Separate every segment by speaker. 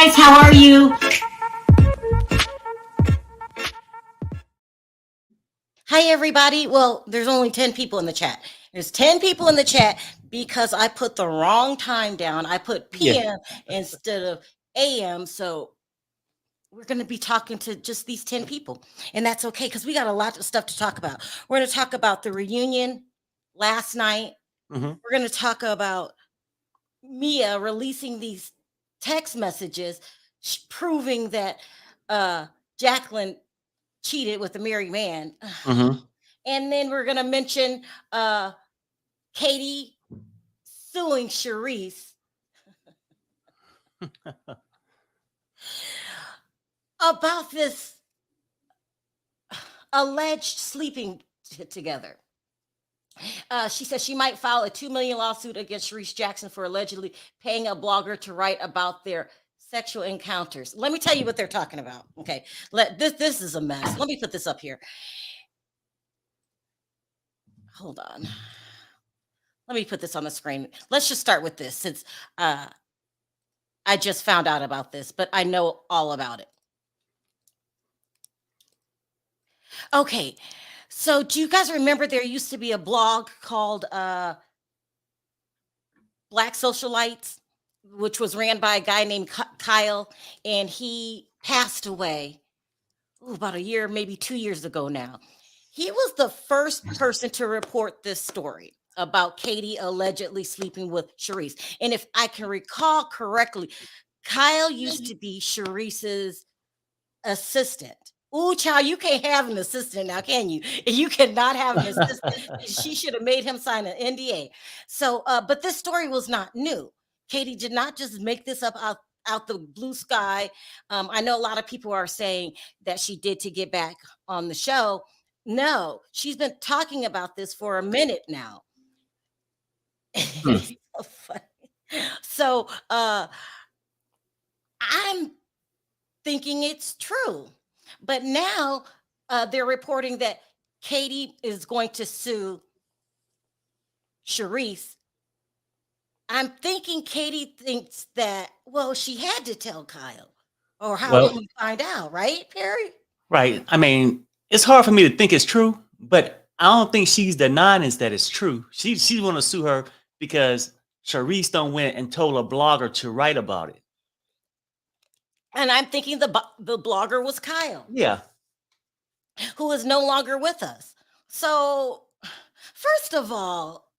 Speaker 1: guys, how are you?
Speaker 2: Hi, everybody. Well, there's only 10 people in the chat. There's 10 people in the chat because I put the wrong time down. I put
Speaker 3: Yeah.
Speaker 2: PM instead of AM. So we're going to be talking to just these 10 people. And that's okay because we got a lot of stuff to talk about. We're going to talk about the reunion last night.
Speaker 3: Mhm.
Speaker 2: We're going to talk about Mia releasing these text messages proving that Jaqueline cheated with a married man.
Speaker 3: Mhm.
Speaker 2: And then we're going to mention Katie suing Charisse about this alleged sleeping together. She says she might file a $2 million lawsuit against Charisse Jackson for allegedly paying a blogger to write about their sexual encounters. Let me tell you what they're talking about. Okay, this is a mess. Let me put this up here. Hold on. Let me put this on the screen. Let's just start with this since I just found out about this, but I know all about it. Okay, so do you guys remember there used to be a blog called Black Socialites, which was ran by a guy named Kyle, and he passed away about a year, maybe 2 years ago now. He was the first person to report this story about Katie allegedly sleeping with Charisse. And if I can recall correctly, Kyle used to be Charisse's assistant. Ooh, child, you can't have an assistant now, can you? You cannot have an assistant. She should have made him sign an NDA. So, but this story was not new. Katie did not just make this up out the blue sky. I know a lot of people are saying that she did to get back on the show. No, she's been talking about this for a minute now. It's so funny. So, I'm thinking it's true. But now they're reporting that Katie is going to sue Charisse. I'm thinking Katie thinks that, well, she had to tell Kyle. Or how
Speaker 3: Well,
Speaker 2: did we find out, right, Perry?
Speaker 3: right. I mean, it's hard for me to think it's true, but I don't think she's denying is that it's true. She's want to sue her because Charisse don't went and told a blogger to write about it.
Speaker 2: And I'm thinking the blogger was Kyle,
Speaker 3: Yeah.
Speaker 2: who is no longer with us. So, first of all,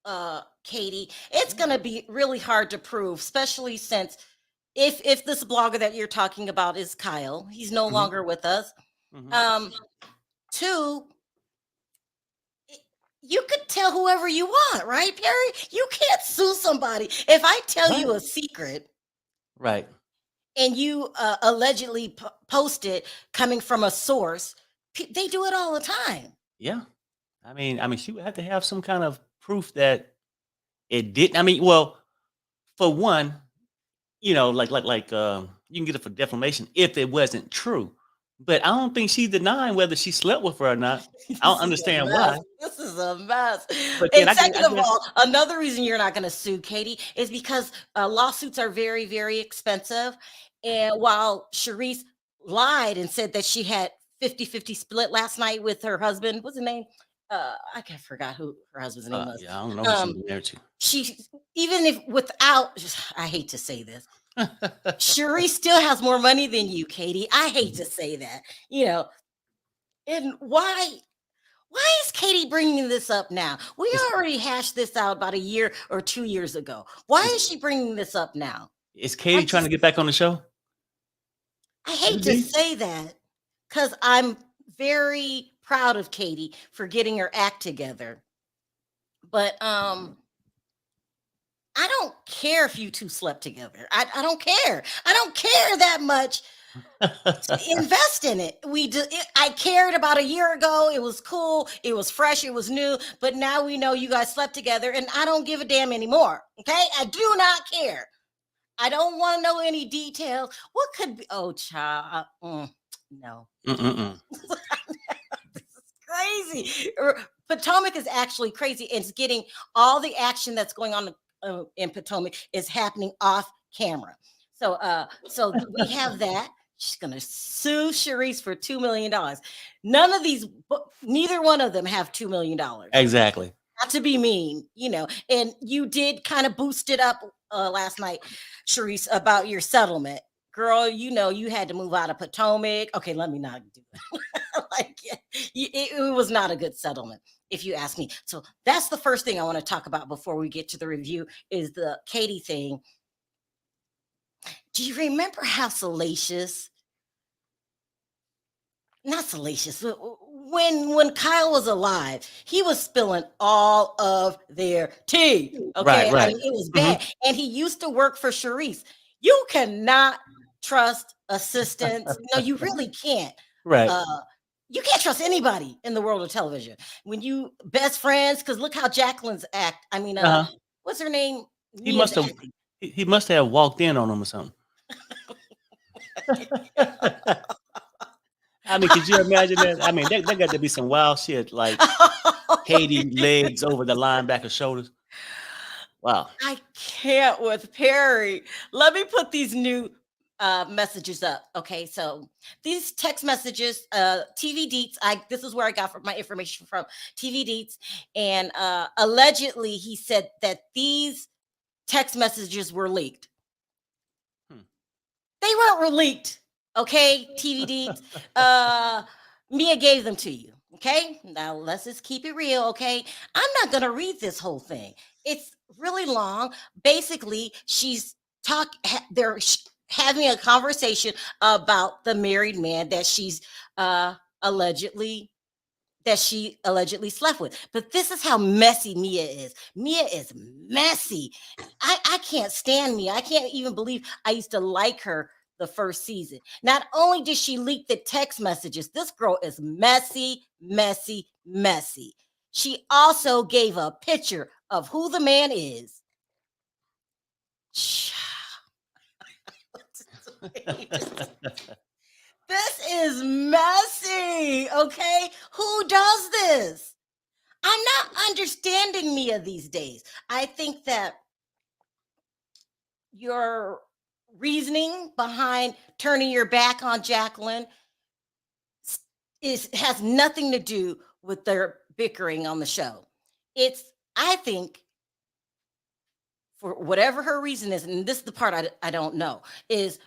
Speaker 2: Katie, it's going to be really hard to prove, especially since if this blogger that you're talking about is Kyle, he's no
Speaker 3: Mhm.
Speaker 2: longer with us.
Speaker 3: Mhm.
Speaker 2: Two, you could tell whoever you want, right, Perry? You can't sue somebody. If I tell you a secret
Speaker 3: Right.
Speaker 2: and you allegedly post it coming from a source, they do it all the time.
Speaker 3: Yeah. I mean, she would have to have some kind of proof that it didn't. I mean, well, for one, you can get it for defamation if it wasn't true. But I don't think she's denying whether she slept with her or not. I don't
Speaker 2: This is a
Speaker 3: understand
Speaker 2: mess.
Speaker 3: why.
Speaker 2: This is a mess.
Speaker 3: But then
Speaker 2: And
Speaker 3: I
Speaker 2: second of
Speaker 3: guess
Speaker 2: all, another reason you're not going to sue Katie is because lawsuits are very, very expensive. And while Charisse lied and said that she had 50-50 split last night with her husband, what's his name? I can't forgot who her husband's name was.
Speaker 3: yeah, I don't know who she was married
Speaker 2: She even if without, I hate to say this,
Speaker 3: to.
Speaker 2: Cherie still has more money than you, Katie. I hate to say that, and why is Katie bringing this up now? We
Speaker 3: Is
Speaker 2: already hashed this out about a year or 2 years ago. Why
Speaker 3: is
Speaker 2: is she bringing this up now?
Speaker 3: is
Speaker 2: I
Speaker 3: Katie trying to
Speaker 2: just
Speaker 3: get back on the show?
Speaker 2: I
Speaker 3: Could
Speaker 2: hate
Speaker 3: it
Speaker 2: to
Speaker 3: be?
Speaker 2: say that because I'm very proud of Katie for getting her act together. But I don't care if you two slept together. I don't care. I don't care that much to invest in it. I cared about a year ago. It was cool. It was fresh. It was new. But now we know you guys slept together, and I don't give a damn anymore. Okay, I do not care. I don't want to know any details. What could be? Oh, child. No.
Speaker 3: Mm-mm-mm.
Speaker 2: This is crazy. Potomac is actually crazy. It's getting all the action that's going on in Potomac is happening off camera. So we have that. She's gonna sue Charisse for $2 million. None of these, neither one of them have $2 million.
Speaker 3: Exactly.
Speaker 2: Not to be mean, and you did kind of boost it up last night, Charisse, about your settlement. Girl, you had to move out of Potomac. Okay, let me not do it. Like it was not a good settlement, if you ask me. So that's the first thing I want to talk about before we get to the review is the Katie thing. Do you remember how salacious? Not salacious. When Kyle was alive, he was spilling all of their tea. Okay,
Speaker 3: Right.
Speaker 2: it was bad, and he used to work for Charisse. You cannot trust assistants. No, you really can't.
Speaker 3: Right.
Speaker 2: You can't trust anybody in the world of television. When you best friends, because look how Jaqueline's act. I mean, what's her name?
Speaker 3: He must have walked in on him or something. I mean, could you imagine that? I mean, there got to be some wild shit like Katie legs over the linebacker's shoulders. Wow.
Speaker 2: I can't with Perry. Let me put these new messages up. Okay, so these text messages, TV Deets. This is where I got my information from, TV Deets, and allegedly he said that these text messages were leaked. They weren't leaked. Okay, TV Deets. Mia gave them to you. Okay, now let's just keep it real. Okay, I'm not gonna read this whole thing. It's really long. Basically, they're having a conversation about the married man that she allegedly slept with. But this is how messy Mia is. Mia is messy. I can't stand Mia. I can't even believe I used to like her the first season. Not only did she leak the text messages, this girl is messy, messy, messy. She also gave a picture of who the man is. This is messy, okay? Who does this? I'm not understanding Mia these days. I think that your reasoning behind turning your back on Jaqueline has nothing to do with their bickering on the show. I think, for whatever her reason is, and this is the part I don't know, is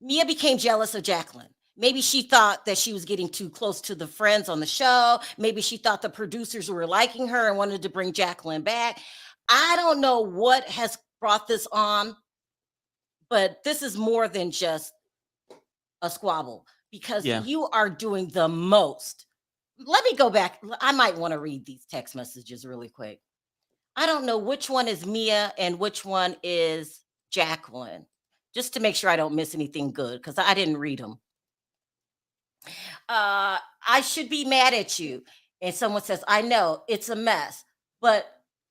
Speaker 2: Mia became jealous of Jaqueline. Maybe she thought that she was getting too close to the friends on the show. Maybe she thought the producers were liking her and wanted to bring Jaqueline back. I don't know what has brought this on, but this is more than just a squabble, because you are doing the most. Let me go back. I might want to read these text messages really quick. I don't know which one is Mia and which one is Jaqueline, just to make sure I don't miss anything good, because I didn't read them. I should be mad at you. And someone says, I know it's a mess, but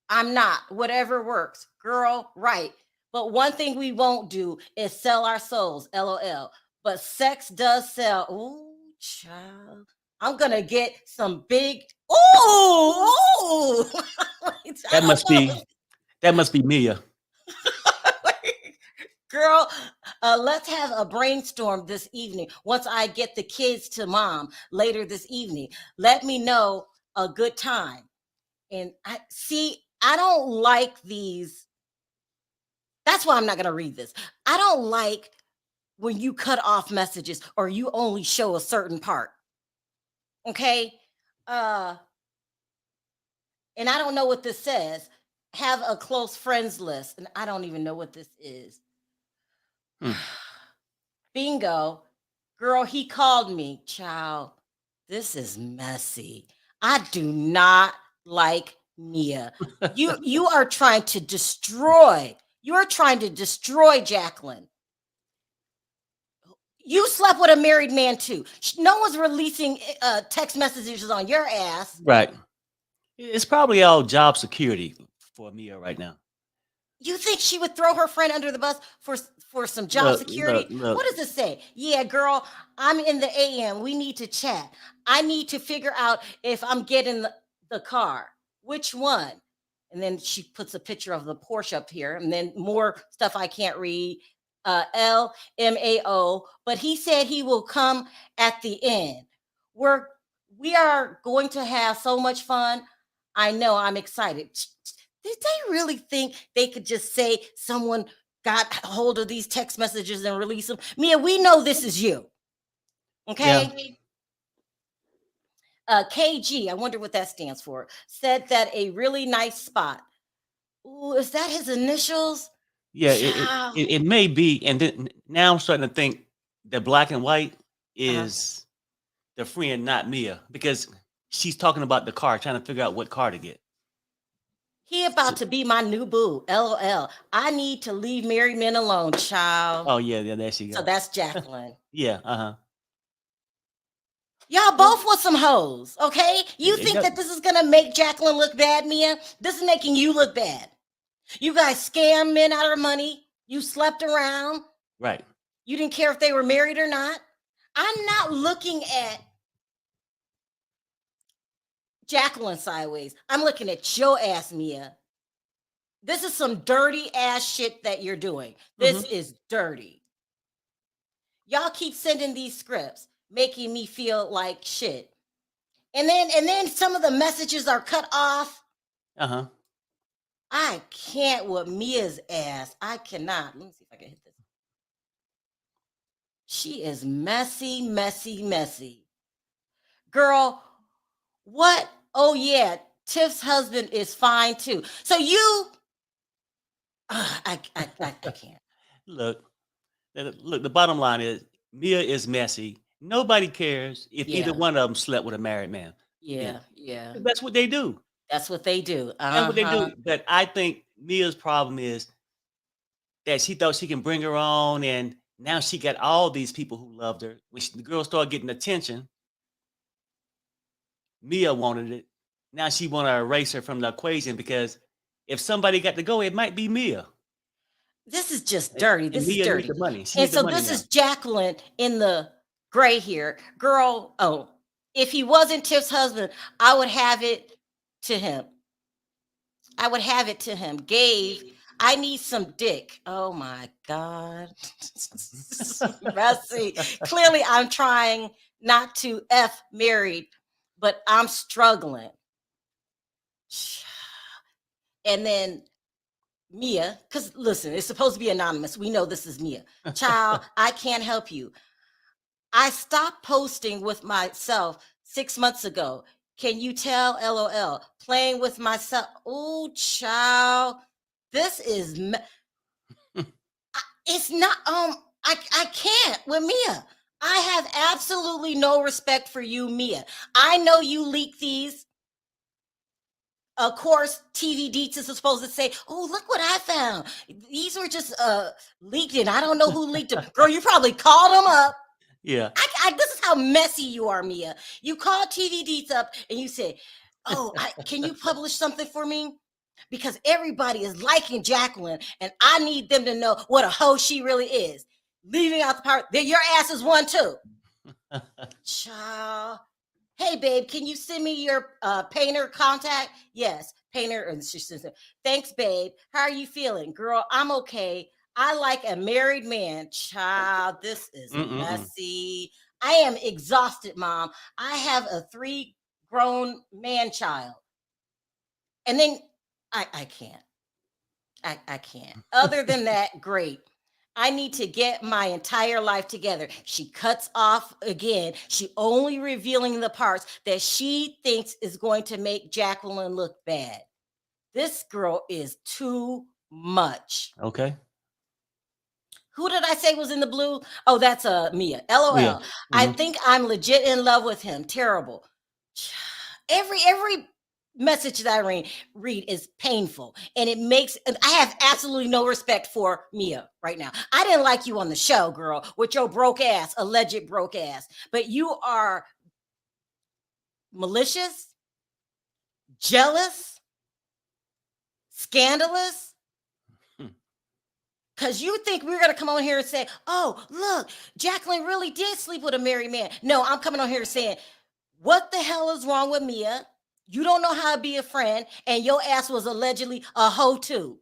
Speaker 2: I'm not. Whatever works. Girl, right. But one thing we won't do is sell our souls, LOL. But sex does sell. Ooh, child. I'm going to get some big. Ooh.
Speaker 3: That must be Mia.
Speaker 2: Girl, let's have a brainstorm this evening. Once I get the kids to mom later this evening, let me know a good time. And I don't like these. That's why I'm not going to read this. I don't like when you cut off messages or you only show a certain part. Okay? And I don't know what this says. Have a close friends list. And I don't even know what this is. Bingo. Girl, he called me. Child, this is messy. I do not like Mia. You are trying to destroy. You are trying to destroy Jaqueline. You slept with a married man too. No one's releasing text messages on your ass.
Speaker 3: Right. It's probably all job security for Mia right now.
Speaker 2: You think she would throw her friend under the bus for some job security?
Speaker 3: Look.
Speaker 2: What does it say? Yeah, girl, I'm in the AM. We need to chat. I need to figure out if I'm getting the car. Which one? And then she puts a picture of the Porsche up here, and then more stuff I can't read. LMAO, but he said he will come at the end. We are going to have so much fun. I know, I'm excited. Did they really think they could just say someone got hold of these text messages and release them? Mia, we know this is you. Okay. Yeah. KG, I wonder what that stands for, said that a really nice spot. Ooh, is that his initials?
Speaker 3: Yeah, it may be. And then now I'm starting to think that black and white is the friend, not Mia, because she's talking about the car, trying to figure out what car to get.
Speaker 2: He about to be my new boo. LOL. I need to leave married men alone, child.
Speaker 3: Oh yeah, there she goes.
Speaker 2: So that's Jaqueline.
Speaker 3: Yeah,
Speaker 2: Y'all both want some hoes, okay? You think that this is gonna make Jaqueline look bad, Mia? This is making you look bad. You guys scam men out of money. You slept around.
Speaker 3: Right.
Speaker 2: You didn't care if they were married or not. I'm not looking at Jaqueline sideways. I'm looking at your ass, Mia. This is some dirty ass shit that you're doing. This is dirty. Y'all keep sending these scripts, making me feel like shit. And then some of the messages are cut off. I can't with Mia's ass. I cannot. Let me see if I can hit this. She is messy, messy, messy. Girl, what? Oh yeah, Tiff's husband is fine too. So you, I can't.
Speaker 3: Look, the bottom line is Mia is messy. Nobody cares if either one of them slept with a married man.
Speaker 2: Yeah.
Speaker 3: That's what they do.
Speaker 2: That's what they do.
Speaker 3: That's what they do. But I think Mia's problem is that she thought she can bring her on, and now she got all these people who loved her. When the girl started getting attention, Mia wanted it. Now she want to erase her from the equation, because if somebody got to go, it might be Mia.
Speaker 2: This is just dirty. This is dirty.
Speaker 3: The money.
Speaker 2: And so this is Jaqueline in the gray here. Girl, if he wasn't Tiff's husband, I would have it to him. Gabe, I need some dick. Oh my God. Messy. Clearly, I'm trying not to F married, but I'm struggling. And then Mia, because listen, it's supposed to be anonymous. We know this is Mia. Child, I can't help you. I stopped posting with myself 6 months ago. Can you tell? LOL. Playing with myself. Oh, child. This is it's not I can't with Mia. I have absolutely no respect for you, Mia. I know you leak these. Of course, TV Deets is supposed to say, oh, look what I found. These were just leaked, and I don't know who leaked them. Girl, you probably called them up.
Speaker 3: Yeah.
Speaker 2: This is how messy you are, Mia. You called TV Deets up and you said, oh, can you publish something for me? Because everybody is liking Jaqueline, and I need them to know what a hoe she really is. Leaving out the part that your ass is one too. Child. Hey, babe, can you send me your painter contact? Yes, painter. And she says, thanks, babe. How are you feeling? Girl, I'm okay. I like a married man. Child, this is messy. I am exhausted, Mom. I have a 3 grown man child. And then I can't. I can't. Other than that, great. I need to get my entire life together. She cuts off again. She only revealing the parts that she thinks is going to make Jaqueline look bad. This girl is too much.
Speaker 3: Okay.
Speaker 2: Who did I say was in the blue? Oh, that's Mia. LOL. Mia. I think I'm legit in love with him. Terrible. Every message that I read is painful, and it makes, I have absolutely no respect for Mia right now. I didn't like you on the show, girl, with your broke ass, alleged broke ass, but you are malicious, jealous, scandalous, because you think we're going to come on here and say, oh, look, Jaqueline really did sleep with a married man. No, I'm coming on here saying, what the hell is wrong with Mia? You don't know how to be a friend, and your ass was allegedly a hoe too.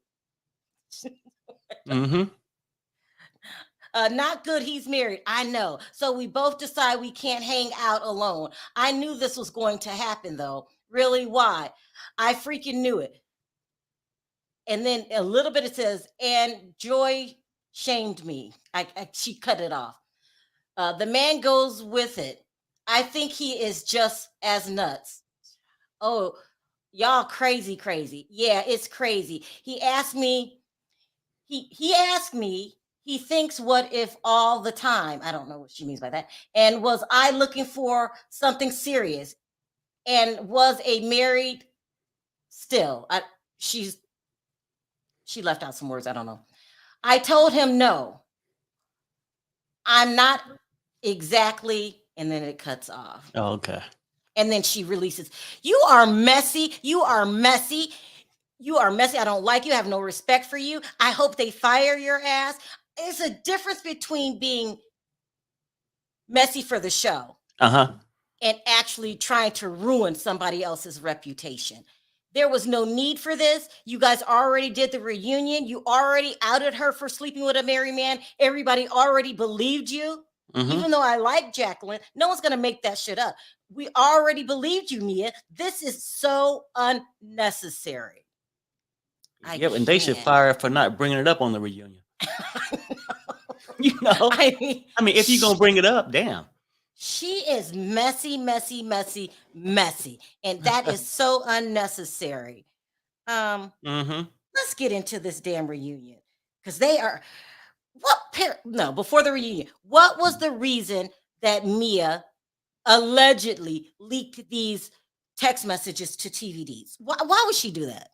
Speaker 2: Not good. He's married. I know. So we both decide we can't hang out alone. I knew this was going to happen, though. Really? Why? I freaking knew it. And then a little bit it says, and Joy shamed me. She cut it off. The man goes with it. I think he is just as nuts. Oh, y'all crazy, crazy. Yeah, it's crazy. He asked me, he asked me, he thinks what if all the time. I don't know what she means by that. And was I looking for something serious? And was a married still? She left out some words. I don't know. I told him no. I'm not exactly, and then it cuts off.
Speaker 3: Oh, okay.
Speaker 2: And then she releases, you are messy. You are messy. You are messy. I don't like you. I have no respect for you. I hope they fire your ass. There's a difference between being messy for the show and actually trying to ruin somebody else's reputation. There was no need for this. You guys already did the reunion. You already outed her for sleeping with a married man. Everybody already believed you. Even though I like Jaqueline, no one's going to make that shit up. We already believed you, Mia. This is so unnecessary.
Speaker 3: Yep, and they should fire her for not bringing it up on the reunion. You know, I mean, if you're gonna bring it up, damn.
Speaker 2: She is messy, messy, messy, messy, and that is so unnecessary. Let's get into this damn reunion because they are. Before the reunion, what was the reason that Mia allegedly leaked these text messages to TVDs? Why would she do that?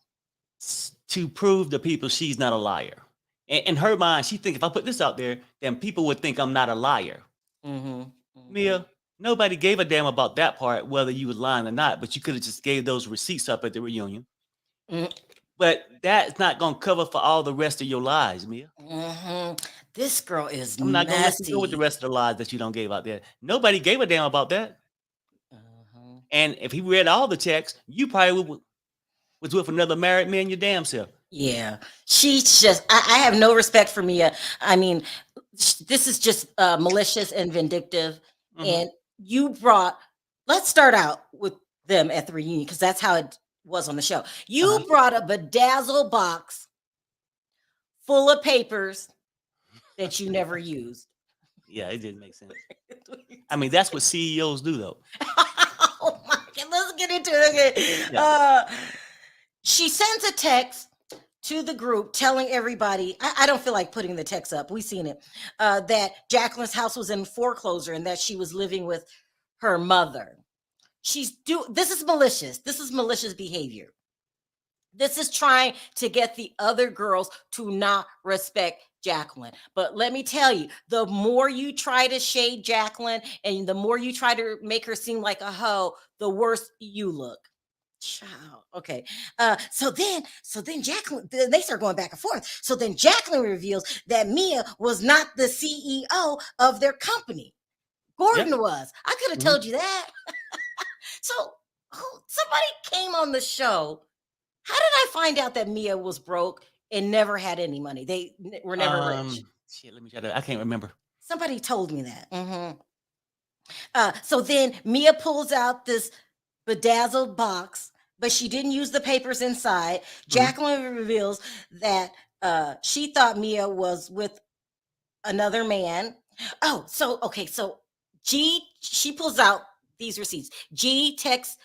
Speaker 3: To prove to people she's not a liar. In her mind, she thinks if I put this out there, then people would think I'm not a liar. Mia, nobody gave a damn about that part, whether you was lying or not, but you could have just gave those receipts up at the reunion. But that's not going to cover for all the rest of your lies, Mia.
Speaker 2: This girl is
Speaker 3: I'm not going to let you go with the rest of the lies that you don't gave out there. Nobody gave a damn about that. And if he read all the texts, you probably was with another married man your damn self.
Speaker 2: Yeah, she's just, I have no respect for Mia. I mean, this is just malicious and vindictive. And let's start out with them at the reunion because that's how it was on the show. You brought a bedazzled box full of papers that you never used.
Speaker 3: Yeah, it didn't make sense. I mean, that's what CEOs do, though.
Speaker 2: Oh my God, let's get into it. Yeah. She sends a text to the group telling everybody, I don't feel like putting the text up, we've seen it, that Jaqueline's house was in foreclosure and that she was living with her mother. This is malicious. This is malicious behavior. This is trying to get the other girls to not respect Jaqueline. But let me tell you, the more you try to shade Jaqueline and the more you try to make her seem like a hoe, the worse you look. Child. Okay. So then Jaqueline, they start going back and forth. So then Jaqueline reveals that Mia was not the CEO of their company. Gordon was. I could have told you that. So somebody came on the show. How did I find out that Mia was broke and never had any money? They were never rich.
Speaker 3: Shit, let me try to. I can't remember.
Speaker 2: Somebody told me that. So then Mia pulls out this bedazzled box, but she didn't use the papers inside. Jaqueline reveals that she thought Mia was with another man. Oh, so she pulls out these receipts. G texts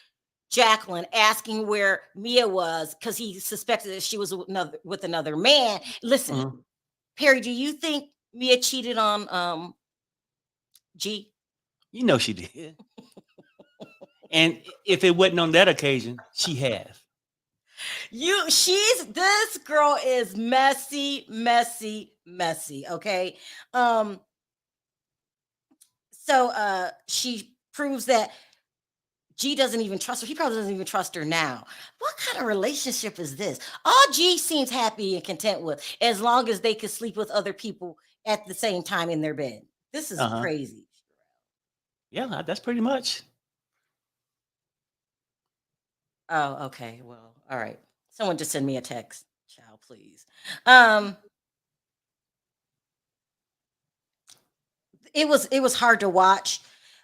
Speaker 2: Jaqueline asking where Mia was because he suspected that she was with another man. Listen, Perry, do you think Mia cheated on G?
Speaker 3: You know she did. And if it wasn't on that occasion, she has.
Speaker 2: This girl is messy, messy, messy. Okay. So she proves that G doesn't even trust her. He probably doesn't even trust her now. What kind of relationship is this? All G seems happy and content with, as long as they could sleep with other people at the same time in their bed. This is crazy.
Speaker 3: Yeah, that's pretty much.
Speaker 2: Oh, okay. Well, all right. Someone just send me a text, child, please. it was hard to watch.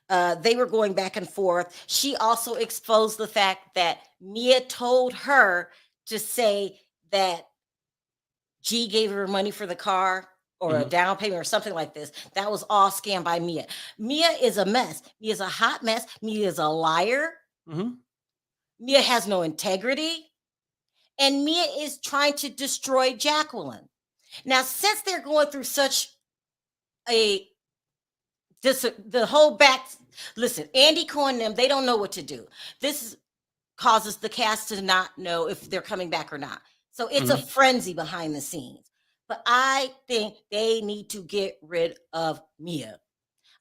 Speaker 2: They were going back and forth. She also exposed the fact that Mia told her to say that G gave her money for the car or a
Speaker 3: Mhm.
Speaker 2: down payment or something like this. That was all scammed by Mia. Mia is a mess. Mia is a hot mess. Mia is a liar.
Speaker 3: Mhm.
Speaker 2: Mia has no integrity. And Mia is trying to destroy Jaqueline. Now, since they're going through such a the whole back, listen, Andy Cohen and them, they don't know what to do. This causes the cast to not know if they're coming back or not. So it's a
Speaker 3: Mhm.
Speaker 2: frenzy behind the scenes. But I think they need to get rid of Mia.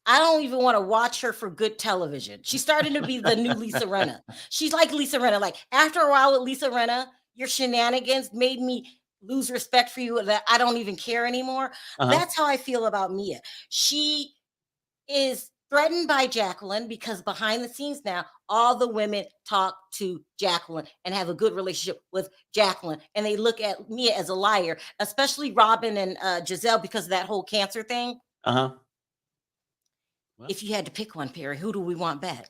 Speaker 2: I don't even want to watch her for good television. She's starting to be the new Lisa Rinna. She's like Lisa Rinna. Like after a while with Lisa Rinna, your shenanigans made me lose respect for you that I don't even care anymore.
Speaker 3: Uh-huh.
Speaker 2: That's how I feel about Mia. She is threatened by Jaqueline because behind the scenes now, all the women talk to Jaqueline and have a good relationship with Jaqueline. And they look at Mia as a liar, especially Robyn and Giselle because of that whole cancer thing.
Speaker 3: Uh-huh. Well,
Speaker 2: If you had to pick one, Perry, who do we want back?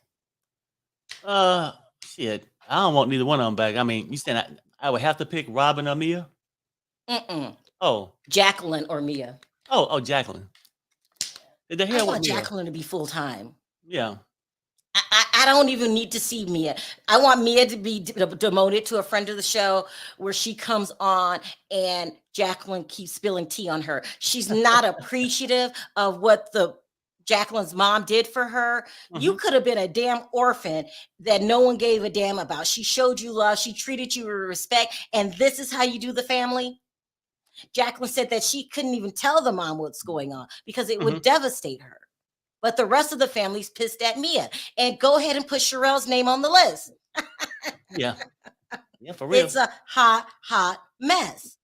Speaker 3: uh, shit. I don't want neither one of them back. I mean, you said I would have to pick Robin or Mia?
Speaker 2: Mm-mm.
Speaker 3: Oh.
Speaker 2: Jacqueline or Mia.
Speaker 3: Oh, Jacqueline. The
Speaker 2: I
Speaker 3: hell with
Speaker 2: want
Speaker 3: Mia.
Speaker 2: Jacqueline to be full time.
Speaker 3: Yeah.
Speaker 2: I don't even need to see Mia. I want Mia to be demoted to a friend of the show where she comes on and Jacqueline keeps spilling tea on her. She's not appreciative of what the Jacqueline's mom did for her. You
Speaker 3: Mhm.
Speaker 2: could have been a damn orphan that no one gave a damn about. She showed you love. She treated you with respect. And this is how you do the family. Jacqueline said that she couldn't even tell the mom what's going on because it would
Speaker 3: Mhm.
Speaker 2: devastate her. But the rest of the family's pissed at Mia. And go ahead and put Sharrell's name on the list.
Speaker 3: Yeah. Yeah, for real.
Speaker 2: It's a hot, hot mess.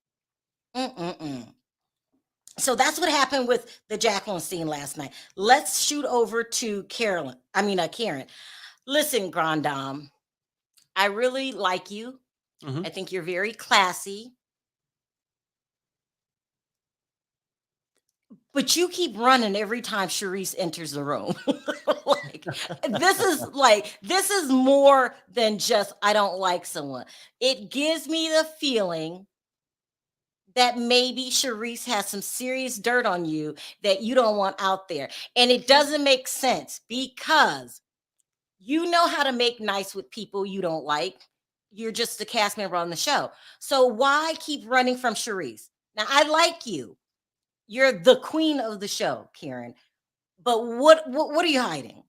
Speaker 2: Mm-mm-mm. So that's what happened with the Jacqueline scene last night. Let's shoot over to Karen. Listen, Grand Dame, I really like you. I
Speaker 3: Mhm.
Speaker 2: think you're very classy. But you keep running every time Charisse enters the room. This is more than just I don't like someone. It gives me the feeling that maybe Charisse has some serious dirt on you that you don't want out there. And it doesn't make sense because you know how to make nice with people you don't like. You're just a cast member on the show. So why keep running from Charisse? Now I like you. You're the queen of the show, Karen. But what are you hiding?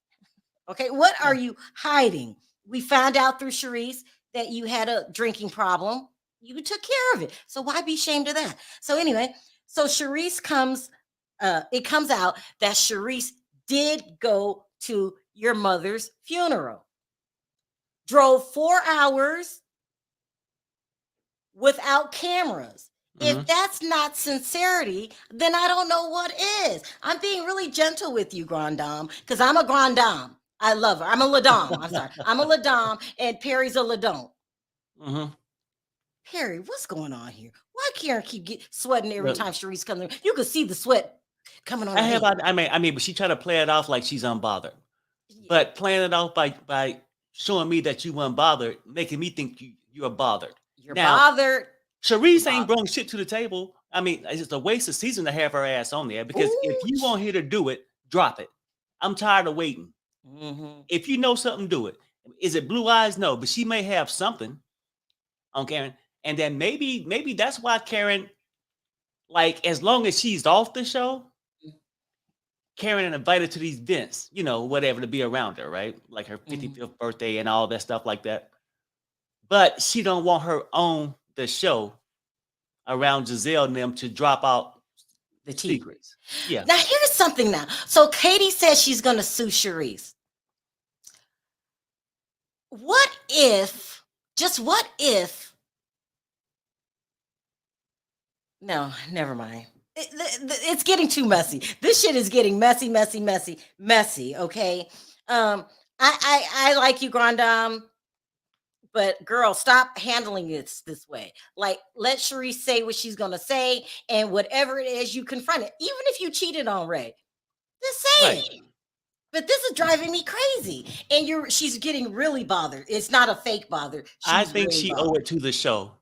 Speaker 2: Okay, what
Speaker 3: Yeah.
Speaker 2: are you hiding? We found out through Charisse that you had a drinking problem. You took care of it. So why be ashamed of that? So anyway, so Charisse comes, it comes out that Charisse did go to your mother's funeral, drove 4 hours without cameras. If
Speaker 3: Mhm.
Speaker 2: that's not sincerity, then I don't know what is. I'm being really gentle with you, Grand Dame, because I'm a Grand Dame. I love her. I'm a Ladame. I'm sorry. I'm a Ladame, and Perry's a Ladon.
Speaker 3: Mhm.
Speaker 2: Perry, what's going on here? Why Karen keep sweating every
Speaker 3: Well,
Speaker 2: time Charisse comes in? You could see the sweat coming on
Speaker 3: I
Speaker 2: her
Speaker 3: have
Speaker 2: head.
Speaker 3: I mean, but she tried to play it off like she's unbothered. But playing it off by showing me that you weren't bothered, making me think you're bothered.
Speaker 2: You're
Speaker 3: Now,
Speaker 2: bothered. You're
Speaker 3: Charisse ain't
Speaker 2: bothered.
Speaker 3: brought shit to the table. I mean, it's just a waste of season to have her ass on there because if
Speaker 2: Ooh.
Speaker 3: you want her to do it, drop it. I'm tired of waiting.
Speaker 2: Mm-hmm.
Speaker 3: If you know something, do it. Is it blue eyes? No, but she may have something on Karen. And then maybe that's why Karen, like, as long as she's off the show, Karen invited to these events, whatever, to be around her, right? Like her
Speaker 2: Mm-hmm.
Speaker 3: 55th birthday and all that stuff like that. But she don't want her on the show around Giselle and them to drop out
Speaker 2: The tea.
Speaker 3: secrets. Yeah.
Speaker 2: Now here's something now. So Katie says she's gonna sue Charisse. What if, just what if, no, never mind. It's getting too messy. This shit is getting messy, messy, messy, messy. Okay. I like you, Grand Dame, but girl, stop handling it this way. Like, let Charisse say what she's gonna say, and whatever it is, you confront it. Even if you cheated on Ray, The
Speaker 3: Right.
Speaker 2: same. But this is driving me crazy. And she's getting really bothered. It's not a fake bother.
Speaker 3: I
Speaker 2: She's
Speaker 3: think
Speaker 2: really
Speaker 3: she owe
Speaker 2: bothered.
Speaker 3: it to the show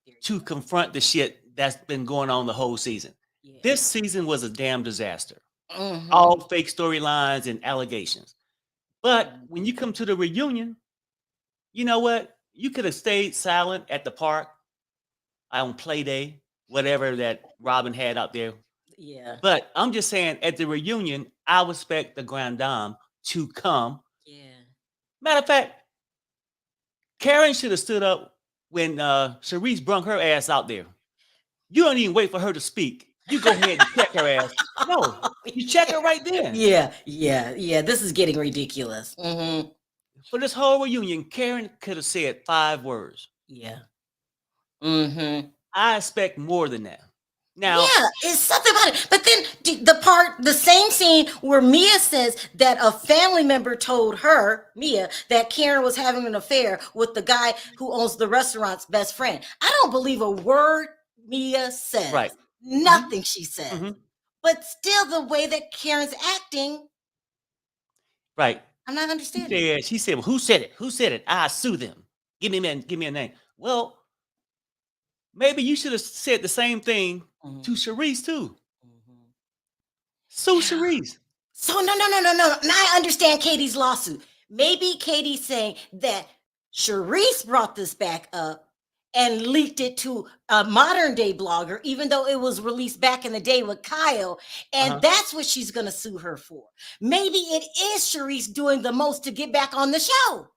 Speaker 2: There you
Speaker 3: to
Speaker 2: go.
Speaker 3: confront the shit that's been going on the whole season.
Speaker 2: Yeah.
Speaker 3: This season was a damn disaster.
Speaker 2: Mm-hmm.
Speaker 3: All fake storylines and allegations. But when you
Speaker 2: Mm-hmm.
Speaker 3: come to the reunion, you know what? You could have stayed silent at the park on play day, whatever that Robin had out there.
Speaker 2: Yeah.
Speaker 3: But I'm just saying, at the reunion, I would expect the Grand Dame to come.
Speaker 2: Yeah.
Speaker 3: Matter of fact, Karen should have stood up when Charisse brung her ass out there. You don't even wait for her to speak. You go ahead and check her ass. No, you check her right then.
Speaker 2: Yeah. Yeah. Yeah. This is getting ridiculous. Mm-hmm.
Speaker 3: For this whole reunion, Karen could have said 5 words.
Speaker 2: Yeah. Mm-hmm.
Speaker 3: I expect more than that. Now,
Speaker 2: Yeah, it's something about it. But then the same scene where Mia says that a family member told her, Mia, that Karen was having an affair with the guy who owns the restaurant's best friend. I don't believe a word Mia says.
Speaker 3: right.
Speaker 2: Nothing she says.
Speaker 3: Mhm.
Speaker 2: But still, the way that Karen's acting,
Speaker 3: Right.
Speaker 2: I'm not understanding.
Speaker 3: She said, well, who said it? Who said it? I sue them. Give me a name. Well, maybe you should have said the same thing
Speaker 2: Mhm,
Speaker 3: to Charisse too.
Speaker 2: mhm.
Speaker 3: Sue Charisse.
Speaker 2: So no. Now I understand Katie's lawsuit. Maybe Katie's saying that Charisse brought this back up and leaked it to a modern day blogger, even though it was released back in the day with Kyle, and
Speaker 3: Uh-huh.
Speaker 2: that's what she's gonna sue her for. Maybe it is Charisse doing the most to get back on the show.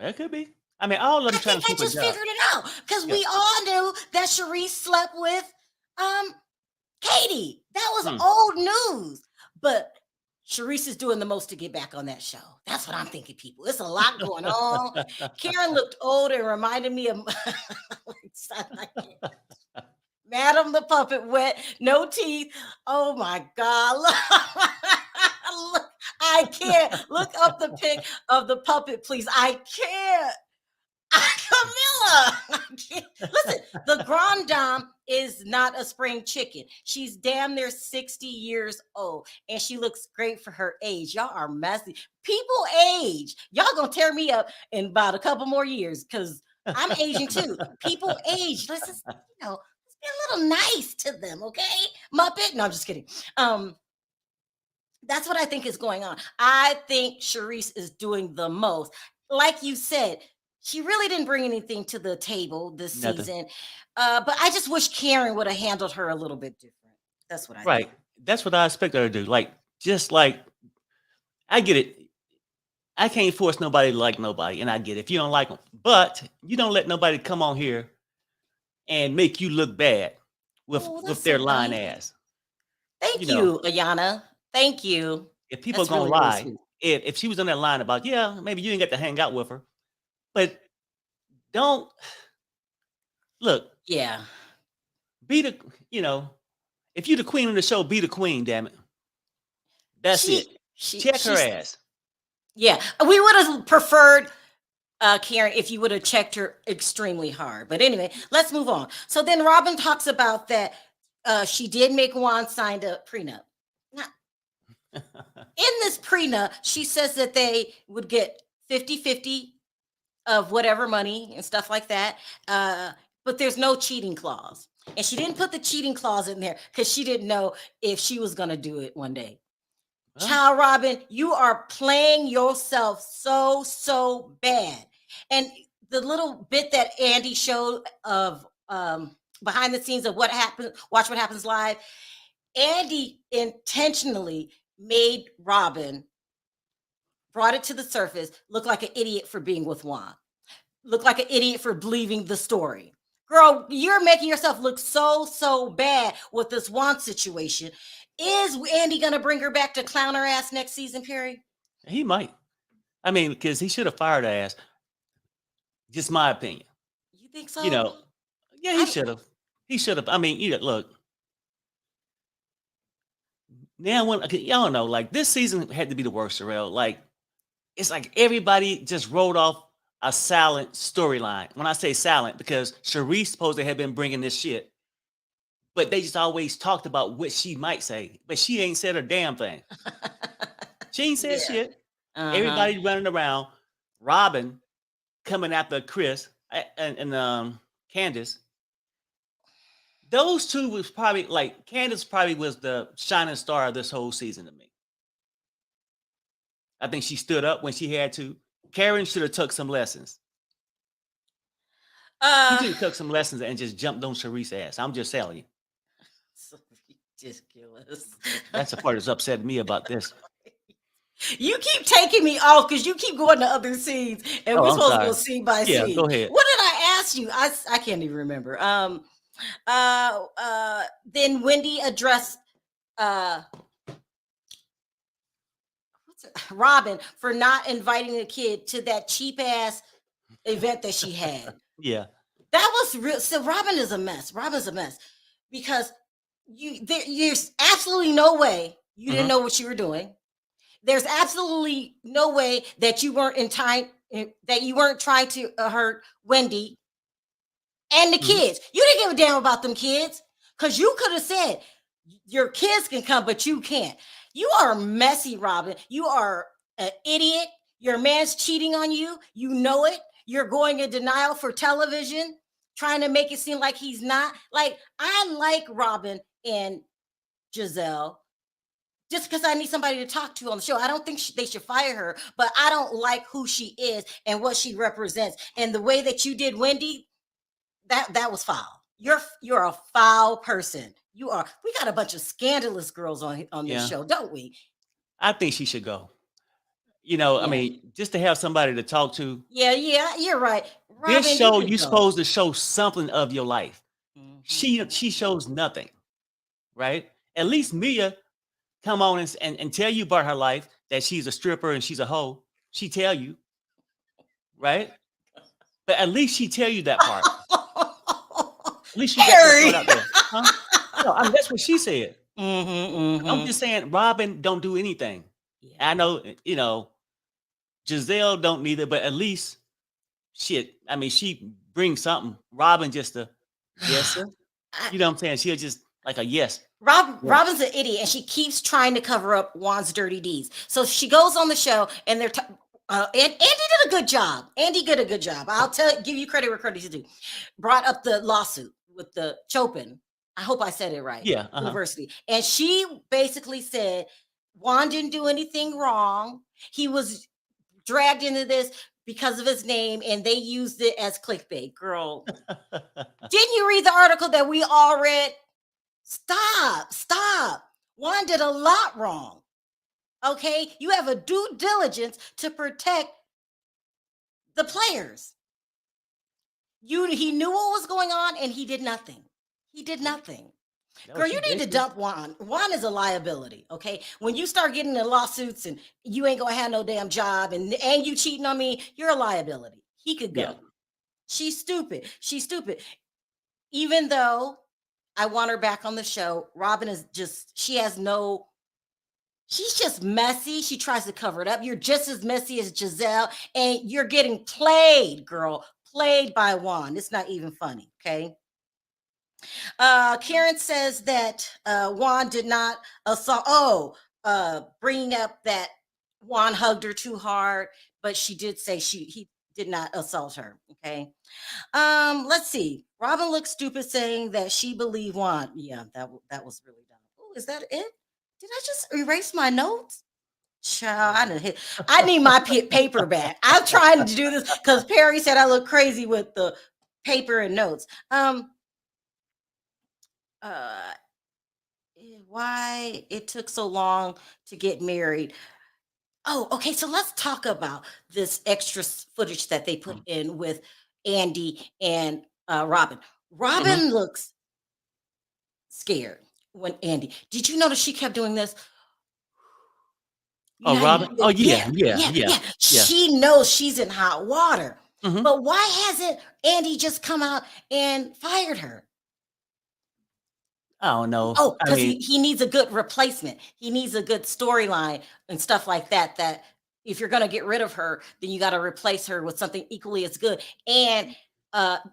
Speaker 3: It could be. I mean, all of
Speaker 2: I
Speaker 3: them trying
Speaker 2: think
Speaker 3: to
Speaker 2: I
Speaker 3: keep a
Speaker 2: just
Speaker 3: job.
Speaker 2: figured it out because
Speaker 3: Yeah.
Speaker 2: we all knew that Charisse slept with um Katie. That was
Speaker 3: Hmm.
Speaker 2: old news. But Charisse is doing the most to get back on that show. That's what I'm thinking, people. It's a lot going on. Karen looked old and reminded me of I can't. Madam the Puppet, wet, no teeth. Oh my God. Look, I can't. Look up the pic of the puppet, please. I can't. Camilla. Listen, the Grand Dame is not a spring chicken. She's damn near 60 years old and she looks great for her age. Y'all are messy. People age. Y'all gonna tear me up in about a couple more years because I'm aging too. People age. Let's just, let's be a little nice to them, okay? Muppet. No, I'm just kidding. That's what I think is going on. I think Charisse is doing the most. Like you said, she really didn't bring anything to the table this
Speaker 3: Nothing.
Speaker 2: season. But I just wish Karen would have handled her a little bit different. That's what I think.
Speaker 3: Right. That's what I expect her to do. Like, just like I get it. I can't force nobody to like nobody, and I get it if you don't like them. But you don't let nobody come on here and make you look bad
Speaker 2: Oh,
Speaker 3: with
Speaker 2: that's
Speaker 3: their
Speaker 2: so
Speaker 3: lying
Speaker 2: nice.
Speaker 3: ass. You
Speaker 2: Thank
Speaker 3: know,
Speaker 2: you, Ayana. Thank you.
Speaker 3: if people are
Speaker 2: That's
Speaker 3: gonna
Speaker 2: really, really
Speaker 3: lie,
Speaker 2: sweet.
Speaker 3: if she was on that line about, yeah, maybe you didn't get to hang out with her, but don't look,
Speaker 2: Yeah.
Speaker 3: be the if you the queen of the show, be the queen, damn it. That's it. Check her
Speaker 2: She's,
Speaker 3: ass.
Speaker 2: yeah. We would have preferred Karen, if you would have checked her extremely hard. But anyway, let's move on. So then Robin talks about that she did make Juan sign a prenup. Now, in this prenup, she says that they would get 50-50 of whatever money and stuff like that. But there's no cheating clause. And she didn't put the cheating clause in there because she didn't know if she was going to do it one day.
Speaker 3: Well,
Speaker 2: Child Robin, you are playing yourself so bad. And the little bit that Andy showed of behind the scenes of what happened, watch what happens live. Andy intentionally made Robin, brought it to the surface, look like an idiot for being with Juan. Look like an idiot for believing the story. Girl, you're making yourself look so bad with this Juan situation. Is Andy gonna bring her back to clown her ass next season, Perry?
Speaker 3: he might. I mean, because he should have fired her ass. Just my opinion.
Speaker 2: You think
Speaker 3: You
Speaker 2: so?
Speaker 3: know, yeah, he
Speaker 2: I
Speaker 3: should have. He should have. I mean, look. Now, when y'all know, like this season had to be the worst, Sharrell. Like it's like everybody just wrote off a silent storyline. When I say silent, because Charisse supposed to have been bringing this shit, but they just always talked about what she might say, but she ain't said a damn thing. She ain't said
Speaker 2: Yeah.
Speaker 3: shit.
Speaker 2: Uh-huh.
Speaker 3: Everybody running around. Robyn coming after Chris and Candace. Those two was probably like Candace probably was the shining star of this whole season to me. I think she stood up when she had to. Karen should have took some lessons. She should have took some lessons and just jumped on Charisse's ass. I'm just telling you.
Speaker 2: So ridiculous.
Speaker 3: That's the part that's upsetting me about this.
Speaker 2: You keep taking me off because you keep going to other scenes, and we're
Speaker 3: I'm
Speaker 2: supposed to go
Speaker 3: sorry.
Speaker 2: scene by
Speaker 3: Yeah,
Speaker 2: scene.
Speaker 3: go ahead.
Speaker 2: What did I ask you? I can't even remember. Then Wendy addressed Robyn for not inviting the kid to that cheap ass event that she had.
Speaker 3: Yeah.
Speaker 2: That was real. So Robyn is a mess. Robyn's a mess because there's absolutely no way you didn't know what you were doing. There's absolutely no way that you weren't in time, that you weren't trying to hurt Wendy and the kids. You didn't give a damn about them kids because you could have said your kids can come, but you can't. You are messy, Robyn. You are an idiot. Your man's cheating on you. You know it. You're going in denial for television, trying to make it seem like he's not. Like, I like Robyn and Giselle just because I need somebody to talk to on the show. I don't think they should fire her, but I don't like who she is and what she represents. And the way that you did Wendy, that was foul. You're a foul person. You are. We got a bunch of scandalous girls on this show, don't we?
Speaker 3: I think she should go. You know, I mean, just to have somebody to talk to.
Speaker 2: Yeah, you're right. Robyn,
Speaker 3: this show, you're supposed to show something of your life. She shows nothing, right? At least Mia come on and tell you about her life, that she's a stripper and she's a hoe. She tell you, right? But at least she tell you that part. At least she got that part out there. Huh? No, I mean, that's what she said. I'm just saying, Robyn don't do anything. I know, you know, Giselle don't neither, but at least shit. I mean, she brings something. Robyn just a yes, sir. You know what I'm saying? She'll just like a yes.
Speaker 2: Robyn's an idiot, and she keeps trying to cover up Juan's dirty deeds. So she goes on the show, and they're and Andy did a good job. Andy did a good job. I'll give you credit where credit's due. Brought up the lawsuit with the Chopin. I hope I said it right.
Speaker 3: Yeah.
Speaker 2: University. And she basically said Juan didn't do anything wrong. He was dragged into this because of his name, and they used it as clickbait. Girl, didn't you read the article that we all read? Stop. Juan did a lot wrong. Okay, you have a due diligence to protect the players. He knew what was going on, and he did nothing. Girl, you need to dump Juan. Juan is a liability, okay? When you start getting in lawsuits and you ain't gonna have no damn job and you cheating on me, you're a liability. He could go. Yeah. She's stupid. Even though I want her back on the show, Robyn is she's just messy. She tries to cover it up. You're just as messy as Giselle, and you're getting played, girl. Played by Juan. It's not even funny, okay? Karen says that Juan did not assault. Bringing up that Juan hugged her too hard, but she did say he did not assault her. Okay. Let's see. Robyn looked stupid saying that she believed Juan. Yeah, that was really dumb. Oh, is that it? Did I just erase my notes? Child, I need my paper back. I'm trying to do this because Perry said I look crazy with the paper and notes. Why it took so long to get married. Oh, okay. So let's talk about this extra footage that they put in with Andy and Robyn. Robyn looks scared when Andy. Did you notice she kept doing this?
Speaker 3: Oh, Robyn. Oh, yeah.
Speaker 2: She knows she's in hot water. But why hasn't Andy just come out and fired her?
Speaker 3: I don't know.
Speaker 2: Oh, because he needs a good replacement. He needs a good storyline and stuff like that. That if you're going to get rid of her, then you got to replace her with something equally as good. And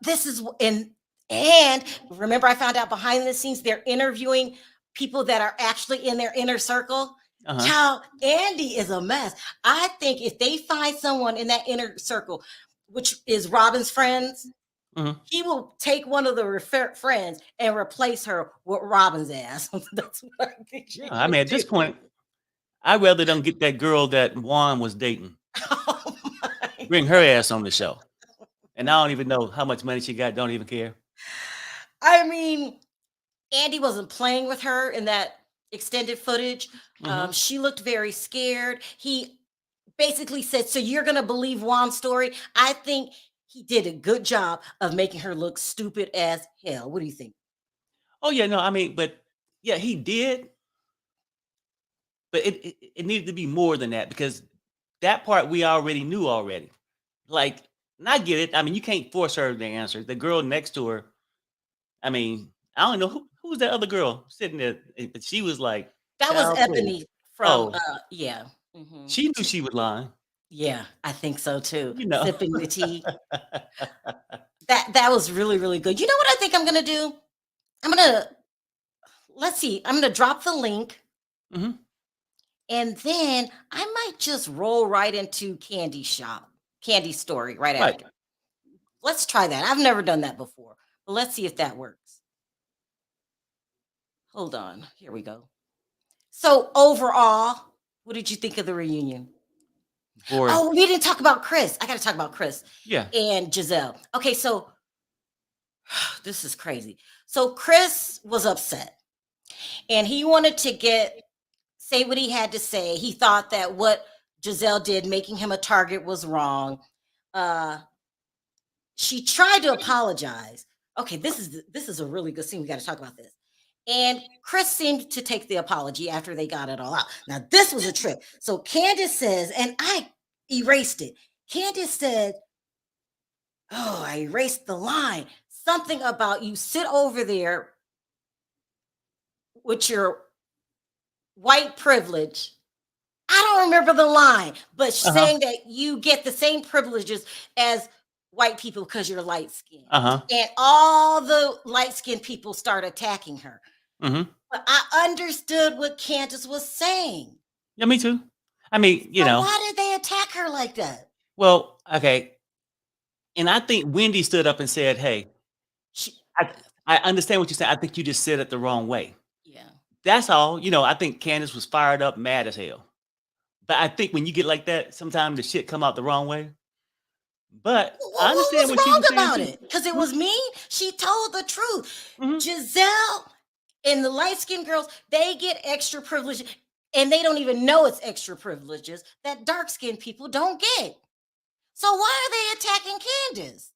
Speaker 2: this is and And remember, I found out behind the scenes they're interviewing people that are actually in their inner circle. Child, Andy is a mess. I think if they find someone in that inner circle, which is Robyn's friends, he will take one of the friends and replace her with Robyn's ass. That's what I think.
Speaker 3: I mean, at this point, I'd rather them get that girl that Juan was dating.
Speaker 2: Oh
Speaker 3: Bring her ass on the show. And I don't even know how much money she got. Don't even care.
Speaker 2: I mean, Andy wasn't playing with her in that extended footage. She looked very scared. He basically said, so you're going to believe Juan's story? I think he did a good job of making her look stupid as hell. What do you think?
Speaker 3: Oh, yeah, no, I mean, but yeah, he did. But it needed to be more than that, because that part we already knew already. Like, and I get it. I mean, you can't force her to answer. The girl next to her, I mean, I don't know who's that other girl sitting there. But she was like,
Speaker 2: that was Ebony from yeah.
Speaker 3: She knew she was lying.
Speaker 2: Yeah, I think so too.
Speaker 3: You know,
Speaker 2: sipping the tea. That was really, really good. You know what I think I'm gonna do? Let's see. I'm gonna drop the link. And then I might just roll right into Candy Story right after. Let's try that. I've never done that before, but let's see if that works. Hold on. Here we go. So overall, what did you think of the reunion?
Speaker 3: Boring.
Speaker 2: Oh, we didn't talk about Chris. I got to talk about Chris.
Speaker 3: Yeah.
Speaker 2: And Giselle. Okay, so this is crazy. So Chris was upset, and he wanted to say what he had to say. He thought that what Giselle did, making him a target, was wrong. She tried to apologize. Okay, this is a really good scene. We got to talk about this. And Chris seemed to take the apology after they got it all out. Now, this was a trip. So Candace says, and I erased it. Candace said, oh, I erased the line. Something about you sit over there with your white privilege. I don't remember the line, but saying that you get the same privileges as white people because you're light skinned. And all the light skinned people start attacking her. But I understood what Candace was saying.
Speaker 3: Yeah, me too. I mean, you know.
Speaker 2: Why did they attack her like that?
Speaker 3: Well, okay. And I think Wendy stood up and said, hey, I understand what you're saying. I think you just said it the wrong way.
Speaker 2: Yeah.
Speaker 3: That's all. You know, I think Candace was fired up, mad as hell. But I think when you get like that, sometimes the shit come out the wrong way. But I understand what she was saying
Speaker 2: about it. Because it was mean. She told the truth. Giselle and the light-skinned girls, they get extra privileges, and they don't even know it's extra privileges that dark-skinned people don't get. So why are they attacking Candace?